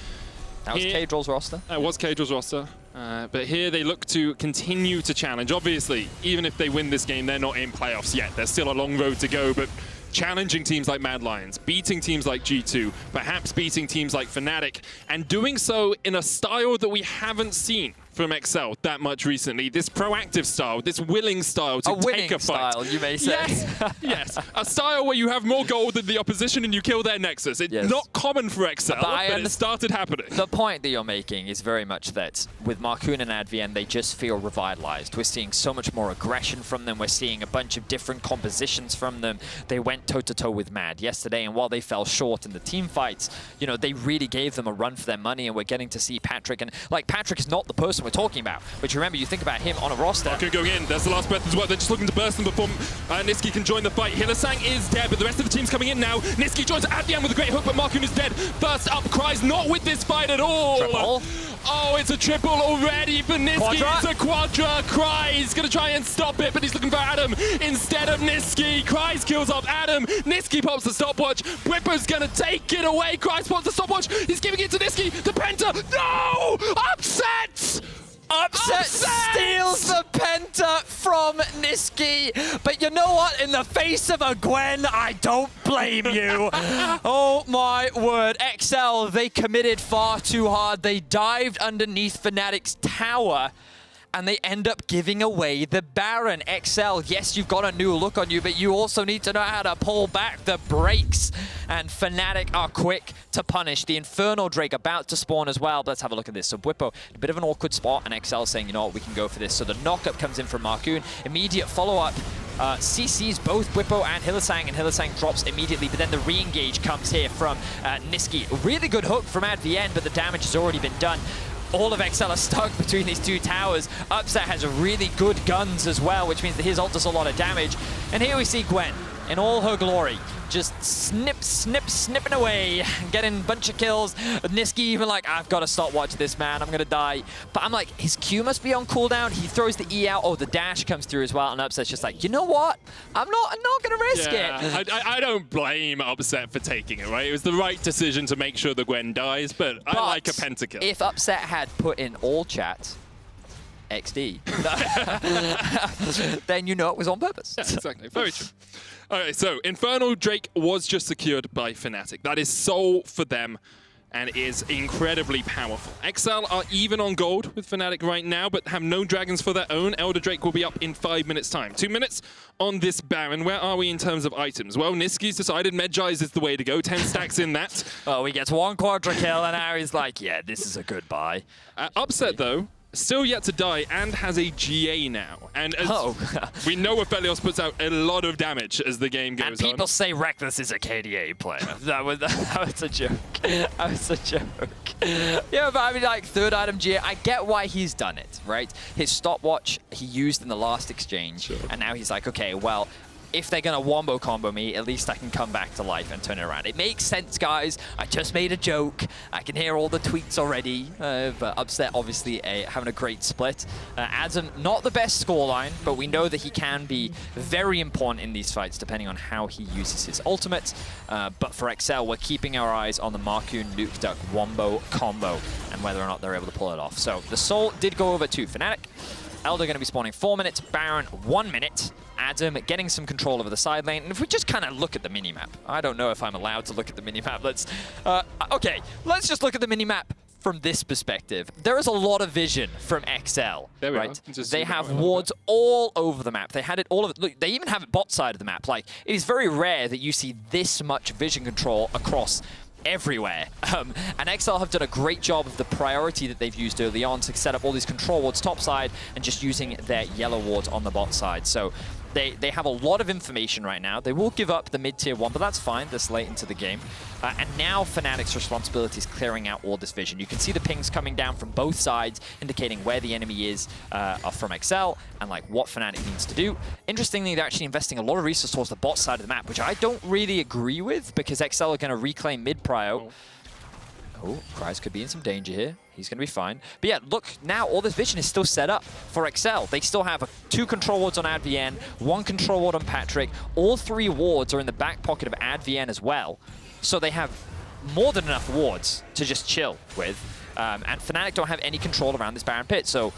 That was K-Drill's roster? That was K-Drill's roster. But here they look to continue to challenge. Obviously, even if they win this game, they're not in playoffs yet. There's still a long road to go, but challenging teams like Mad Lions, beating teams like G2, perhaps beating teams like Fnatic, and doing so in a style that we haven't seen from Excel that much recently. This proactive style, this willing style to take a fight. Style, you may say. Yes, yes. A style where you have more gold than the opposition and you kill their nexus. It's not common for Excel, but it started happening. The point that you're making is very much that with Markoon and Advienne, they just feel revitalized. We're seeing so much more aggression from them. We're seeing a bunch of different compositions from them. They went toe-to-toe with Mad yesterday, and while they fell short in the team fights, you know, they really gave them a run for their money, and we're getting to see Patrik. And, like, Patrik is not the person we're talking about, but you remember, you think about him on a roster. Markoon going in. There's the last breath as well. They're just looking to burst them before Nisqy can join the fight. Hyllisang is dead, but the rest of the team's coming in now. Nisqy joins Advienne with a great hook, but Markoon is dead. First up, Kryze not with this fight at all. Triple. Oh, it's a triple already for Nisqy. Quadra. It's a quadra. Kryze gonna try and stop it, but he's looking for Adam instead of Nisqy. Kryze kills off Adam. Nisqy pops the stopwatch. Bwipo's gonna take it away. Kryze pops the stopwatch. He's giving it to Nisqy. The Penta. No! Upset! Upset steals the Penta from Nisqy. But you know what? In the face of a Gwen, I don't blame you. Oh my word. XL, they committed far too hard. They dived underneath Fnatic's tower, and they end up giving away the Baron. XL, yes, you've got a new look on you, but you also need to know how to pull back the brakes. And Fnatic are quick to punish. The Infernal Drake about to spawn as well. But let's have a look at this. So Bwipo, a bit of an awkward spot, and XL saying, you know what, we can go for this. So the knock-up comes in from Markoon. Immediate follow-up. CCs both Bwipo and Hyllisang drops immediately, but then the re-engage comes here from Nisqy. A really good hook from Advienne, but the damage has already been done. All of XL are stuck between these two towers. Upset has really good guns as well, which means that his ult does a lot of damage. And here we see Gwen in all her glory, just snipping away, getting a bunch of kills. Nisqy even like, I've got to stop watching this, man. I'm going to die. But I'm like, his Q must be on cooldown. He throws the E out. Oh, the dash comes through as well. And Upset's just like, you know what? I'm not going to risk it. I don't blame Upset for taking it, right? It was the right decision to make sure the Gwen dies, but I like a pentakill. If Upset had put in all chat, XD, then you know it was on purpose. Yeah, exactly. Very true. Okay, so Infernal Drake was just secured by Fnatic. That is soul for them and is incredibly powerful. XL are even on gold with Fnatic right now, but have no dragons for their own. Elder Drake will be up in 5 minutes' time. 2 minutes on this Baron. Where are we in terms of items? Well, Nisqy's decided Medjai's is the way to go. 10 stacks in that. Oh, he gets one quadra kill, and now he's like, yeah, this is a good buy. Upset, though, still yet to die and has a GA now. And as we know, Aphelios puts out a lot of damage as the game goes on. And people say Reckless is a KDA player. that was a joke. That was a joke. Yeah, but I mean, like, third item GA, I get why he's done it, right? His stopwatch he used in the last exchange, and now he's like, okay, well, if they're going to wombo combo me, at least I can come back to life and turn it around. It makes sense, guys. I just made a joke. I can hear all the tweets already. But Upset, obviously, having a great split. Adam, not the best scoreline, but we know that he can be very important in these fights, depending on how he uses his ultimate. But for XL, we're keeping our eyes on the Markoon Nukeduck wombo combo and whether or not they're able to pull it off. So the Soul did go over to Fnatic. Elder going to be spawning 4 minutes, Baron 1 minute. Adam getting some control over the side lane. And if we just kind of look at the minimap, I don't know if I'm allowed to look at the minimap. Okay, let's just look at the minimap from this perspective. There is a lot of vision from XL, right? They have wards all over the map. They had it all over. Look, they even have it bot side of the map. Like, it is very rare that you see this much vision control across everywhere. And XL have done a great job of the priority that they've used early on to set up all these control wards top side and just using their yellow wards on the bot side. So they have a lot of information right now. They will give up the mid-tier 1, but that's fine this late into the game. And now Fnatic's responsibility is clearing out all this vision. You can see the pings coming down from both sides, indicating where the enemy is from XL and like what Fnatic needs to do. Interestingly, they're actually investing a lot of resources towards the bot side of the map, which I don't really agree with because XL are going to reclaim mid-prio. Oh, Kryze could be in some danger here. He's going to be fine. But yeah, look, now all this vision is still set up for XL. They still have 2 control wards on Advienne, 1 control ward on Patrik. All 3 wards are in the back pocket of Advienne as well. So they have more than enough wards to just chill with. And Fnatic don't have any control around this Baron pit. So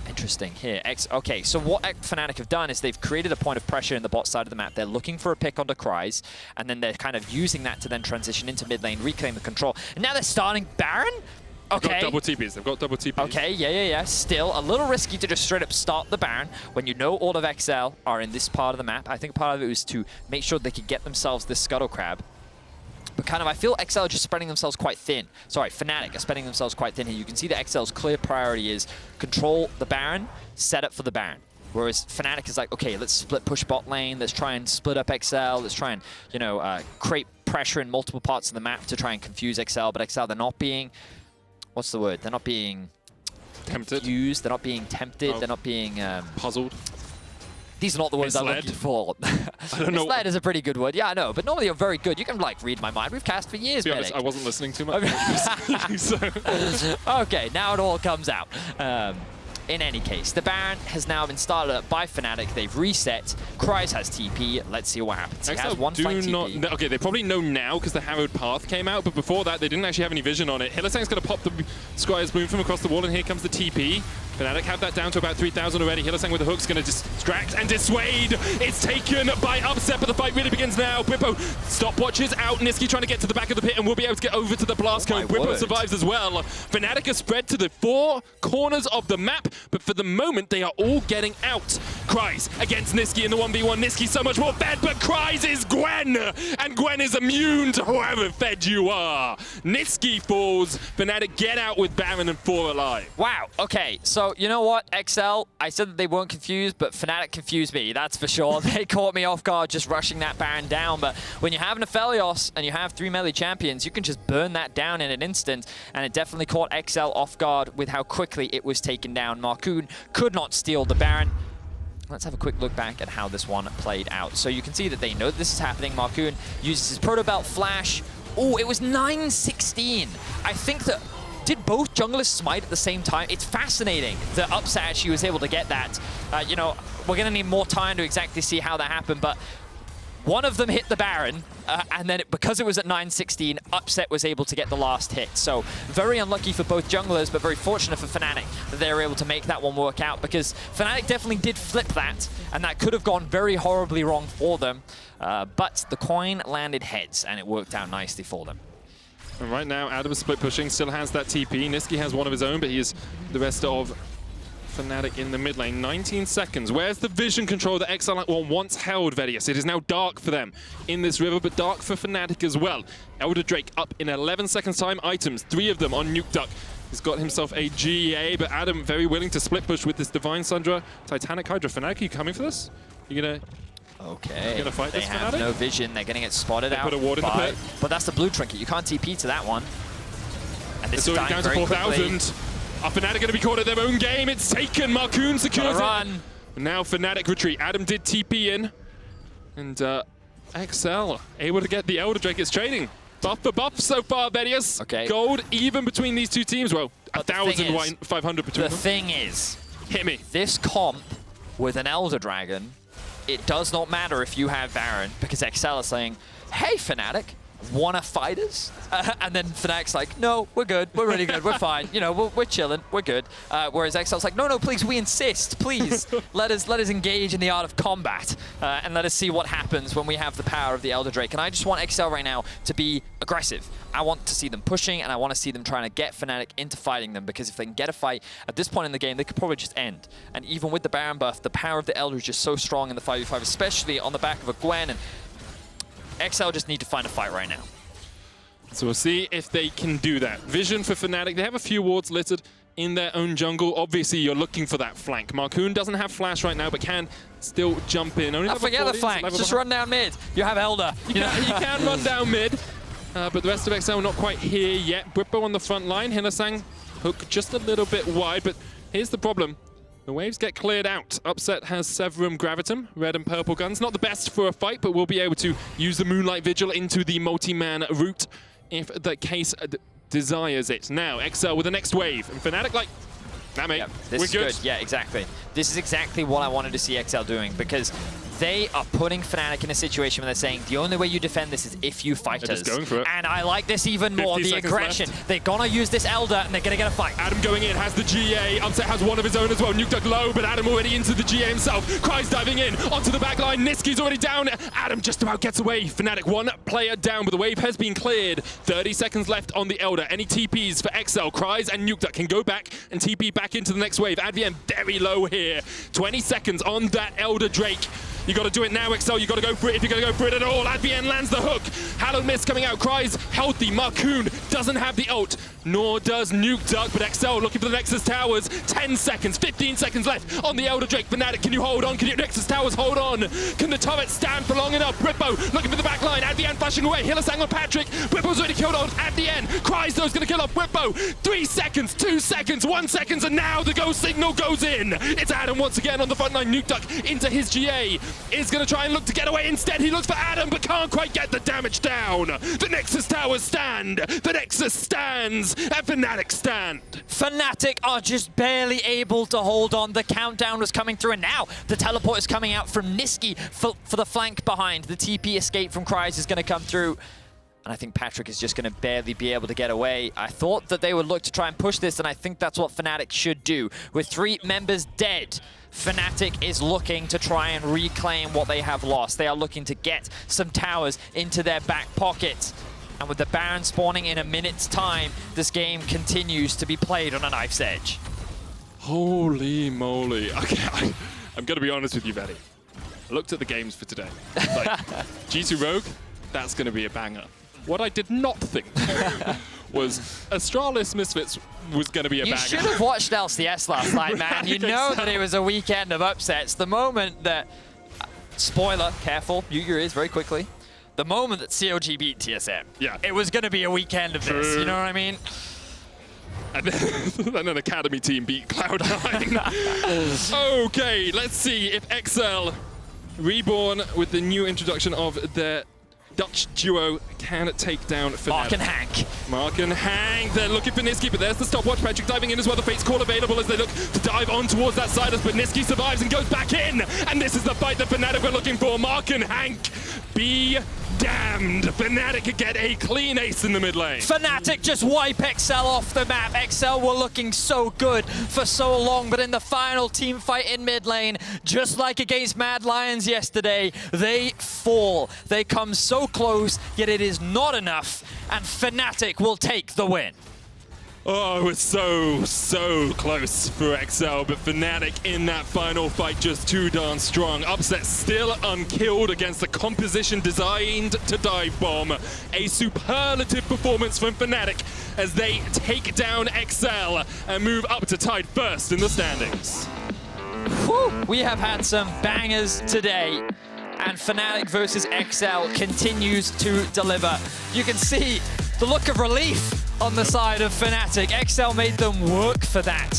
interesting here. Okay, so what Fnatic have done is they've created a point of pressure in the bot side of the map. They're looking for a pick onto Kryze, and then they're kind of using that to then transition into mid lane, reclaim the control. And now they're starting Baron? They've got double TPs. They've got double TPs. Okay, yeah. Still a little risky to just straight up start the Baron when you know all of XL are in this part of the map. I think part of it was to make sure they could get themselves this Scuttle Crab. But kind of, I feel XL are just spreading themselves quite thin. Sorry, Fnatic are spreading themselves quite thin here. You can see that XL's clear priority is control the Baron, set up for the Baron. Whereas Fnatic is like, okay, let's split push bot lane, let's try and split up XL, let's try and, you know, create pressure in multiple parts of the map to try and confuse XL, but XL, they're not being, what's the word? They're not being tempted. Confused, they're not being tempted, they're not being... puzzled. These are not the words I'm looking for. I don't know. Misled is a pretty good word. Yeah, I know, but normally you're very good. You can, like, read my mind. We've cast for years, To be honest, I wasn't listening too much. Okay, now it all comes out. In any case, the Baron has now been started up by Fnatic. They've reset. Kryze has TP. Let's see what happens. He has one fight TP. Okay, they probably know now because the Harrowed Path came out, but before that, they didn't actually have any vision on it. Hyllisang's going to pop the Squire's Boom from across the wall, and here comes the TP. Fnatic have that down to about 3,000 already. Hyllisang with the hook's going to distract and dissuade. It's taken by Upset, but the fight really begins now. Bwipo stopwatches out. Nisqy trying to get to the back of the pit, and we'll be able to get over to the blast cone. Bwipo survives as well. Fnatic are spread to the 4 corners of the map, but for the moment, they are all getting out. Kryze against Nisqy in the 1v1. Nisqy so much more fed, but Kryze is Gwen, and Gwen is immune to however fed you are. Nisqy falls. Fnatic get out with Baron and 4 alive. Wow, okay, so you know what, XL, I said that they weren't confused, but Fnatic confused me, that's for sure. They caught me off guard just rushing that Baron down, but when you have an Aphelios and you have 3 melee champions, you can just burn that down in an instant, and it definitely caught XL off guard with how quickly it was taken down. Markoon could not steal the Baron. Let's have a quick look back at how this one played out. So you can see that they know this is happening. Markoon uses his Proto Belt flash. Oh, it was 9-16. I think that... Did both junglers smite at the same time? It's fascinating that Upset actually was able to get that. You know, we're going to need more time to exactly see how that happened, but one of them hit the Baron, and then because it was at 9-16, Upset was able to get the last hit. So very unlucky for both junglers, but very fortunate for Fnatic that they were able to make that one work out, because Fnatic definitely did flip that, and that could have gone very horribly wrong for them. But the coin landed heads, and it worked out nicely for them. And right now, Adam's split pushing, still has that TP. Nisqy has one of his own, but he is the rest of Fnatic in the mid lane. 19 seconds. Where's the vision control that XL once held, Vedius? It is now dark for them in this river, but dark for Fnatic as well. Elder Drake up in 11 seconds time. Items, 3 of them on Nukeduck. He's got himself a GA, but Adam very willing to split push with this Divine Sundra. Titanic Hydra. Fnatic, are you coming for this? You gonna... Okay, fight they this have Fnatic? No vision. They're going to get spotted out. Put a ward in the pit. But that's the blue trinket. You can't TP to that one. And this It's is already dying down to very 4,000. Are Fnatic going to be caught at their own game? It's taken. Markoon secures it. Run. Now Fnatic retreat. Adam did TP in. And XL able to get the Elder Drake. It's trading. Buff for buff so far, Vedius. Okay. Gold even between these two teams. Well, 1,500 between them. The thing is, hit me. This comp with an Elder Dragon, it does not matter if you have Baron, because XL is saying, hey, Fnatic, wanna fight us? And then Fnatic's like, no, we're good, we're really good, we're fine, you know, we're chilling, we're good. Whereas XL's like, no, please, we insist, please, let us engage in the art of combat, and let us see what happens when we have the power of the Elder Drake. And I just want XL right now to be aggressive. I want to see them pushing, and I want to see them trying to get Fnatic into fighting them, because if they can get a fight at this point in the game, they could probably just end. And even with the Baron buff, the power of the Elder is just so strong in the 5v5, especially on the back of a Gwen, and XL just need to find a fight right now. So we'll see if they can do that. Vision for Fnatic. They have a few wards littered in their own jungle. Obviously, you're looking for that flank. Markoon doesn't have flash right now, but can still jump in. Only forget the flank. Just run down mid. You have Elder. You can run down mid, but the rest of XL not quite here yet. Bwipo on the front line. Hyllisang hook just a little bit wide, but here's the problem. The waves get cleared out. Upset has Severum Gravitum, red and purple guns. Not the best for a fight, but we'll be able to use the Moonlight Vigil into the multi-man route if the case desires it. Now, XL with the next wave. And Fnatic like, nah, mate, this we're is good. Yeah, exactly. This is exactly what I wanted to see XL doing, because they are putting Fnatic in a situation where they're saying the only way you defend this is if you fight They're us. just going for it. And I like this even more, the aggression. Left. They're gonna use this Elder and they're gonna get a fight. Adam going in, has the GA. Upset has one of his own as well. Nukeduck low, but Adam already into the GA himself. Kryze diving in onto the back line. Nisqy's already down. Adam just about gets away. Fnatic one player down, but the wave has been cleared. 30 seconds left on the Elder. Any TPs for XL? Kryze and Nukeduck can go back and TP back into the next wave. Advienne very low here. 20 seconds on that Elder Drake. You got to do it now, XL. You got to go for it if you're going to go for it at all. Advienne lands the hook. Hallowed Mist coming out. Kryze healthy. Markoon doesn't have the ult, nor does Nukeduck, but XL looking for the Nexus Towers. 10 seconds, 15 seconds left on the Elder Drake. Fnatic, can you hold on? Can your Nexus Towers hold on? Can the turret stand for long enough? Bwipo looking for the back line. Advienne flashing away. Hyllisang on Patrik. Bwipo's already killed on Advienne. Kryze though is going to kill off Bwipo. 3 seconds, 2 seconds, 1 second, and now the go signal goes in. It's Adam once again on the front line. Nukeduck into his GA. Is going to try and look to get away. Instead, he looks for Adam, but can't quite get the damage down. The Nexus Towers stand. The Nexus stands. And Fnatic stand. Fnatic are just barely able to hold on. The countdown was coming through, and now the teleport is coming out from Nisqy for the flank behind. The TP escape from Kryze is going to come through. And I think Patrik is just going to barely be able to get away. I thought that they would look to try and push this, and I think that's what Fnatic should do. With 3 members dead, Fnatic is looking to try and reclaim what they have lost. They are looking to get some towers into their back pocket. And with the Baron spawning in a minute's time, this game continues to be played on a knife's edge. Holy moly. Okay, I'm going to be honest with you, Vedi. I looked at the games for today. Like, G2 Rogue, that's going to be a banger. What I did not think was Astralis Misfits was going to be a banger. You should have watched LCS last night, man. Right, You know that it was a weekend of upsets. The moment that... Spoiler, careful, mute your ears very quickly. The moment that COG beat TSM, yeah, it was going to be a weekend of this, you know what I mean? And then an Academy team beat Cloud9. Okay, let's see if XL, reborn with the new introduction of their Dutch duo, can take down Fnatic. Mark and Hank. Mark and Hank, they're looking for Nisqy, but there's the stopwatch. Patrik diving in as well. The Fate's Call available as they look to dive on towards that Sylas, but Nisqy survives and goes back in. And this is the fight that Fnatic were looking for. Mark and Hank, be damned. Fnatic get a clean ace in the mid lane. Fnatic just wipe XL off the map. XL were looking so good for so long, but in the final team fight in mid lane, just like against Mad Lions yesterday, they fall. They come so close, yet it is not enough, and Fnatic will take the win. Oh, it was so close for XL, but Fnatic in that final fight just too darn strong. Upset still unkilled against the composition designed to dive bomb. A superlative performance from Fnatic as they take down XL and move up to tied first in the standings. Whew. We have had some bangers today, and Fnatic versus XL continues to deliver. You can see the look of relief on the side of Fnatic. XL made them work for that.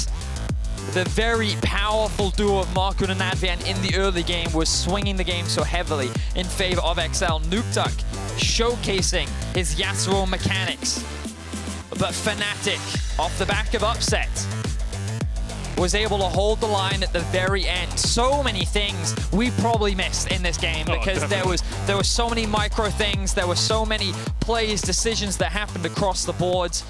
The very powerful duo of Markoon and Advienne in the early game was swinging the game so heavily in favor of XL. Nukeduck showcasing his Yasuo mechanics. But Fnatic, off the back of upset, was able to hold the line at the very end. So many things we probably missed in this game because there were so many micro things, there were so many plays, decisions that happened across the boards.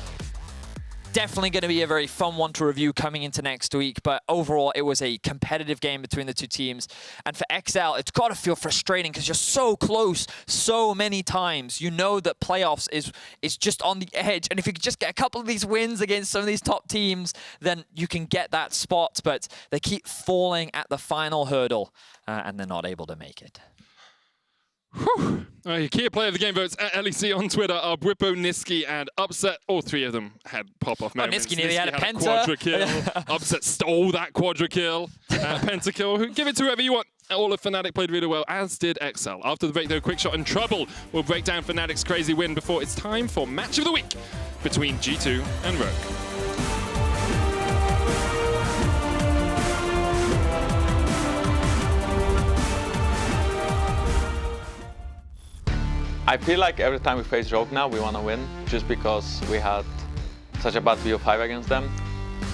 Definitely going to be a very fun one to review coming into next week, but overall it was a competitive game between the two teams. And for XL, it's got to feel frustrating because you're so close so many times. You know that playoffs is just on the edge, and if you could just get a couple of these wins against some of these top teams, then you can get that spot, but they keep falling at the final hurdle, and they're not able to make it. Whew. Key player of the game votes at LEC on Twitter are Bwipo, Nisqy, and Upset. All 3 of them had pop-off moments. Nisqy nearly had a penta. Quadra kill. Upset stole that quadra kill. Pentakill. Give it to whoever you want. All of Fnatic played really well, as did XL. After the break, though, Quickshot and Trouble will break down Fnatic's crazy win before it's time for Match of the Week between G2 and Rogue. I feel like every time we face Rogue now, we want to win, just because we had such a bad VO5 against them.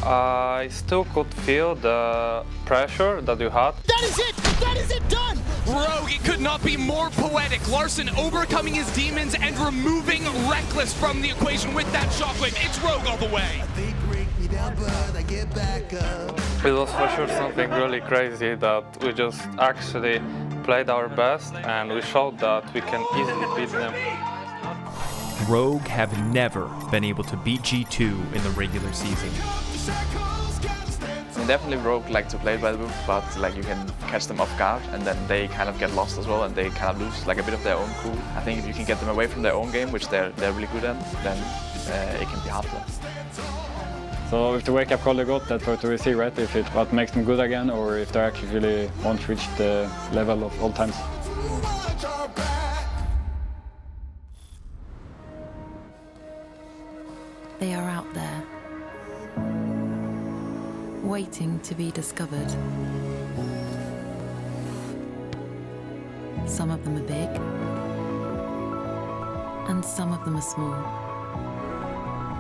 I still could feel the pressure that you had. That is it! That is it done! Rogue, it could not be more poetic. Larson overcoming his demons and removing Reckless from the equation with that shockwave. It's Rogue all the way. It was for sure something really crazy that we just actually played our best and we showed that we can easily beat them. Rogue have never been able to beat G2 in the regular season. Definitely Rogue like to play by the book, but like you can catch them off guard and then they kind of get lost as well and they kind of lose like a bit of their own cool. I think if you can get them away from their own game, which they're really good at, then it can be hard for them. So with the wake-up call they got, that's what we see, right? If it what makes them good again, or if they actually really won't reach the level of old times. They are out there, waiting to be discovered. Some of them are big, and some of them are small.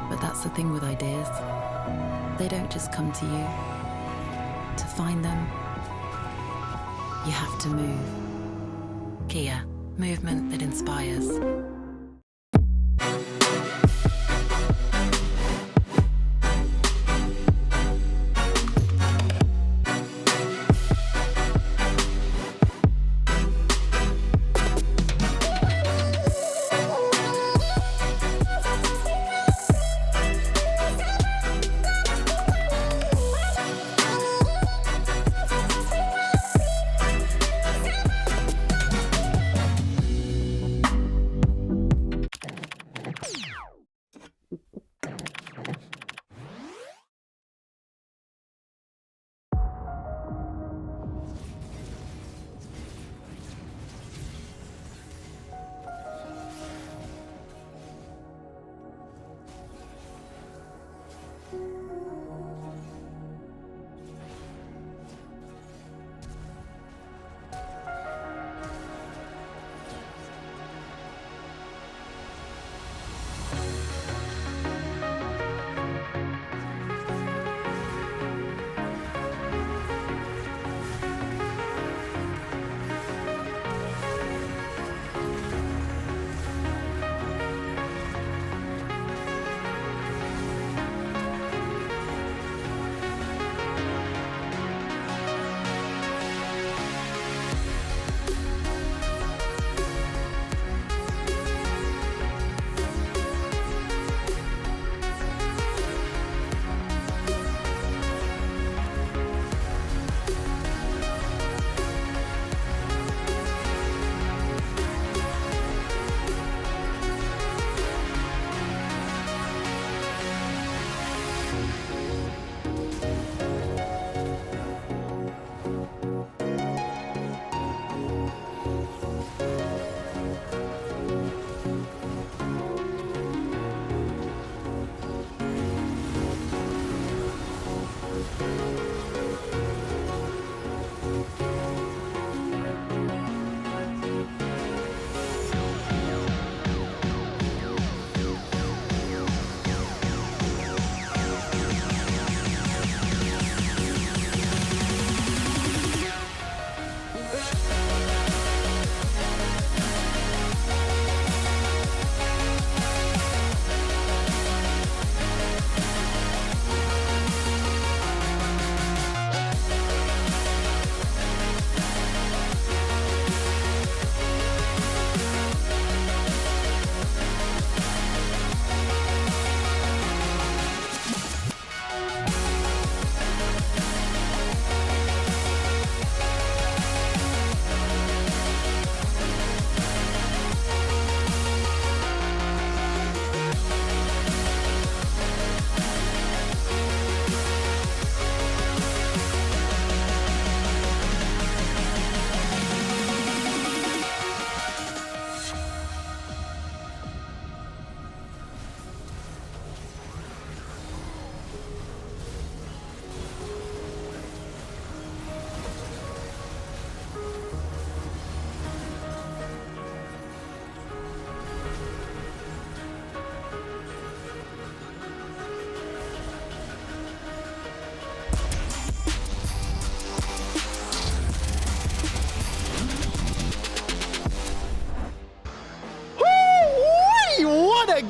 But that's the thing with ideas. They don't just come to you. To find them, you have to move. Kia, movement that inspires.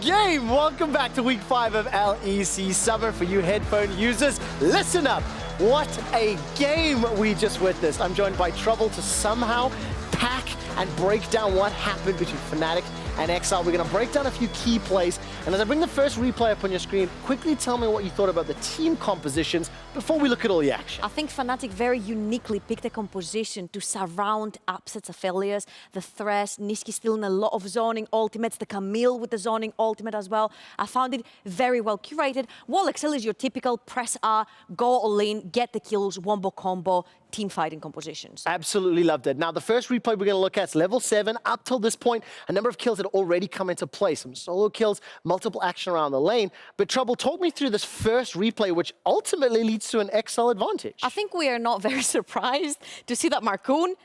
game! Welcome back to week 5 of LEC Summer. For you headphone users, listen up! What a game we just witnessed. I'm joined by Trouble to somehow pack and break down what happened between Fnatic and XL. We're going to break down a few key plays. And as I bring the first replay up on your screen, quickly tell me what you thought about the team compositions before we look at all the action. I think Fnatic very uniquely picked a composition to surround Upset's Aphelios, the Thresh, Nisqy still in a lot of zoning ultimates, the Camille with the zoning ultimate as well. I found it very well curated. While XL is your typical press R, go all in, get the kills, wombo combo, team fighting compositions. Absolutely loved it. Now, the first replay we're going to look at is level 7. Up till this point, a number of kills had already come into play. Some solo kills, multiple action around the lane. But Trouble, talk me through this first replay, which ultimately leads to an XL advantage. I think we are not very surprised to see that Markoon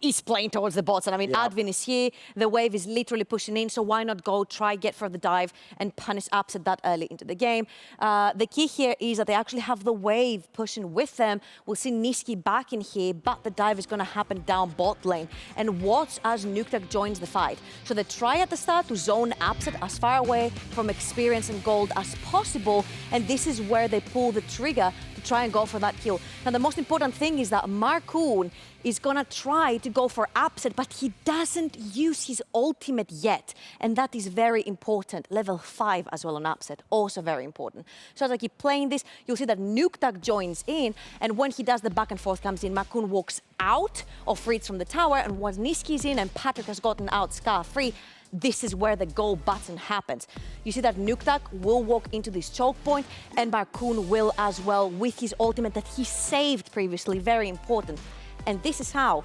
is playing towards the bots. And I mean, Advienne is here, the wave is literally pushing in, so why not go try, get for the dive and punish Upset that early into the game. The key here is that they actually have the wave pushing with them. We'll see Nisqy back in here, but the dive is going to happen down bot lane. And watch as Nukeduck joins the fight. So they try at the start to zone Upset as far away from experience and gold as possible, and this is where they pull the trigger to try and go for that kill. Now, the most important thing is that Markoon is gonna try to go for Upset, but he doesn't use his ultimate yet. And that is very important. Level 5 as well on Upset, also very important. So as I keep playing this, you'll see that Nukeduck joins in, and when he does, the back and forth comes in, Markoon walks out of reach from the tower, and once Nisqy's in and Patrik has gotten out scar-free, this is where the go button happens. You see that Nukeduck will walk into this choke point, and Markoon will as well with his ultimate that he saved previously, very important. And this is how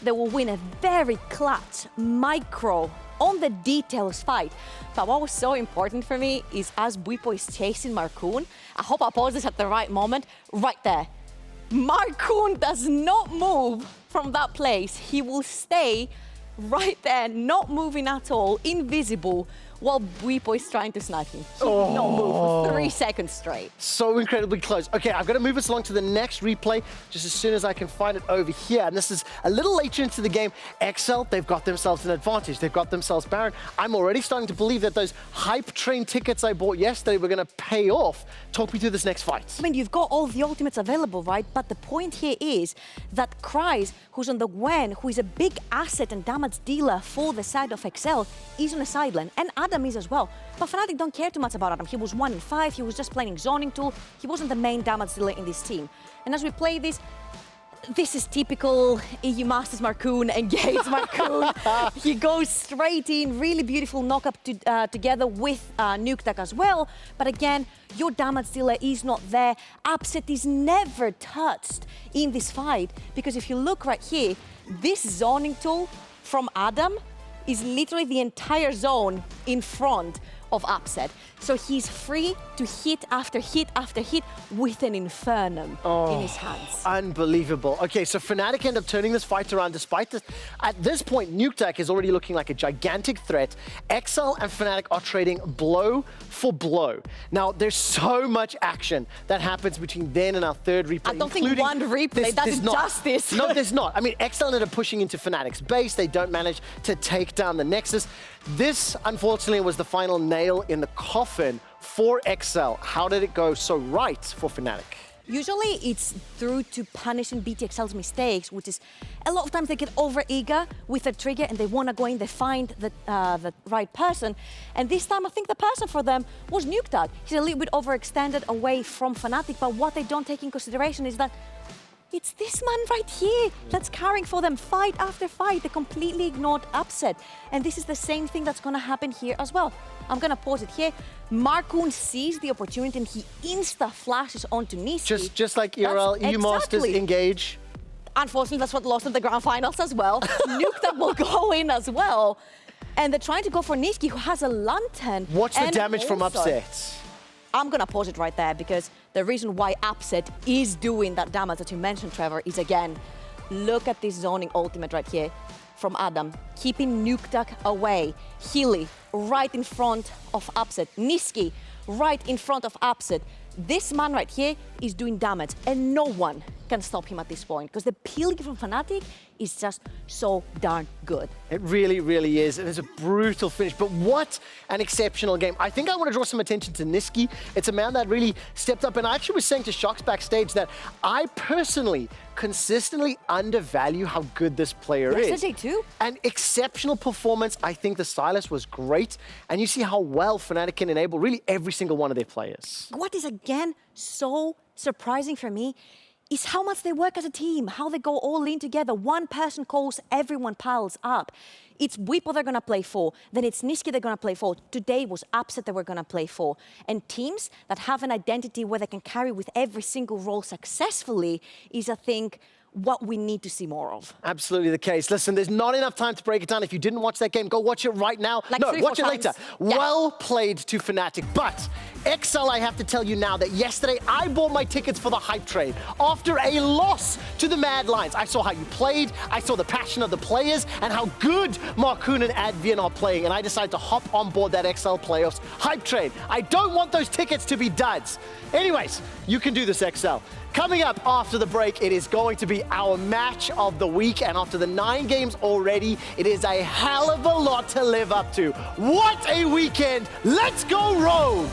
they will win a very clutch, micro, on the details fight. But what was so important for me is as Bwipo is chasing Markoon, I hope I pause this at the right moment, right there. Markoon does not move from that place. He will stay right there, not moving at all, invisible, while Bwipo is trying to snipe him. He did not move for 3 seconds straight. So incredibly close. Okay, I've got to move us along to the next replay just as soon as I can find it over here. And this is a little later into the game. XL, they've got themselves an advantage. They've got themselves Baron. I'm already starting to believe that those hype train tickets I bought yesterday were going to pay off. Talk me through this next fight. I mean, you've got all the ultimates available, right? But the point here is that Kryze, who's on the Gwen, who is a big asset and damage dealer for the side of XL, is on the sideline. And Adam is as well. But Fnatic don't care too much about Adam. He was 1 in 5, he was just playing zoning tool. He wasn't the main damage dealer in this team. And as we play this, this is typical EU Masters Markoon, engage Markoon. He goes straight in, really beautiful knock-up together with Nukeduck as well. But again, your damage dealer is not there. Upset is never touched in this fight, because if you look right here, this zoning tool from Adam is literally the entire zone in front of Upset. So he's free to hit after hit after hit with an Infernum in his hands. Unbelievable. Okay, so Fnatic end up turning this fight around despite this. At this point, Nukeduck is already looking like a gigantic threat. XL and Fnatic are trading blow for blow. Now, there's so much action that happens between then and our third replay. I don't think one replay does justice. No, there's not. I mean, XL ended up pushing into Fnatic's base. They don't manage to take down the Nexus. This, unfortunately, was the final nail in the coffin for XL. How did it go so right for Fnatic? Usually it's through to punishing BTXL's mistakes, which is a lot of times they get over-eager with a trigger and they want to go in, they find the right person. And this time I think the person for them was Nukeduck. He's a little bit overextended away from Fnatic, but what they don't take in consideration is that it's this man right here that's carrying for them fight after fight. They completely ignored Upset. And this is the same thing that's going to happen here as well. I'm going to pause it here. Markoon sees the opportunity and he insta-flashes onto Nisqy. Just like ERL, EU Masters engage. Unfortunately, that's what lost in the grand finals as well. Nukeduck will go in as well. And they're trying to go for Nisqy, who has a lantern. What's the damage from Upset? I'm going to pause it right there, because the reason why Upset is doing that damage that you mentioned, Trevor, is again, look at this zoning ultimate right here from Adam, keeping Nukeduck away. Hilly right in front of Upset. Nisqy right in front of Upset. This man right here is doing damage, and no one can stop him at this point, because the peeling from Fnatic is just so darn good. It really, really is. It is a brutal finish, but what an exceptional game. I think I want to draw some attention to Nisqy. It's a man that really stepped up, and I actually was saying to Shox backstage that I personally consistently undervalue how good this player is. Yesterday too. An exceptional performance. I think the Sylas was great, and you see how well Fnatic can enable really every single one of their players. What is again so surprising for me is how much they work as a team, how they go all in together. One person calls, everyone piles up. It's Bwipo they're going to play for, then it's Nisqy they're going to play for. Today was Upset that we're going to play for. And teams that have an identity where they can carry with every single role successfully is, I think, what we need to see more of. Absolutely the case. Listen, there's not enough time to break it down. If you didn't watch that game, go watch it right now. Like no, 3 or watch 4 it later. times. Yeah. Well played to Fnatic. But XL, I have to tell you now that yesterday I bought my tickets for the hype train. After a loss to the Mad Lions, I saw how you played, I saw the passion of the players, and how good Markoon and Advienne are playing, and I decided to hop on board that XL Playoffs hype train. I don't want those tickets to be duds. Anyways, you can do this, XL. Coming up after the break, it is going to be our match of the week, and after the 9 games already, it is a hell of a lot to live up to. What a weekend! Let's go Rogue!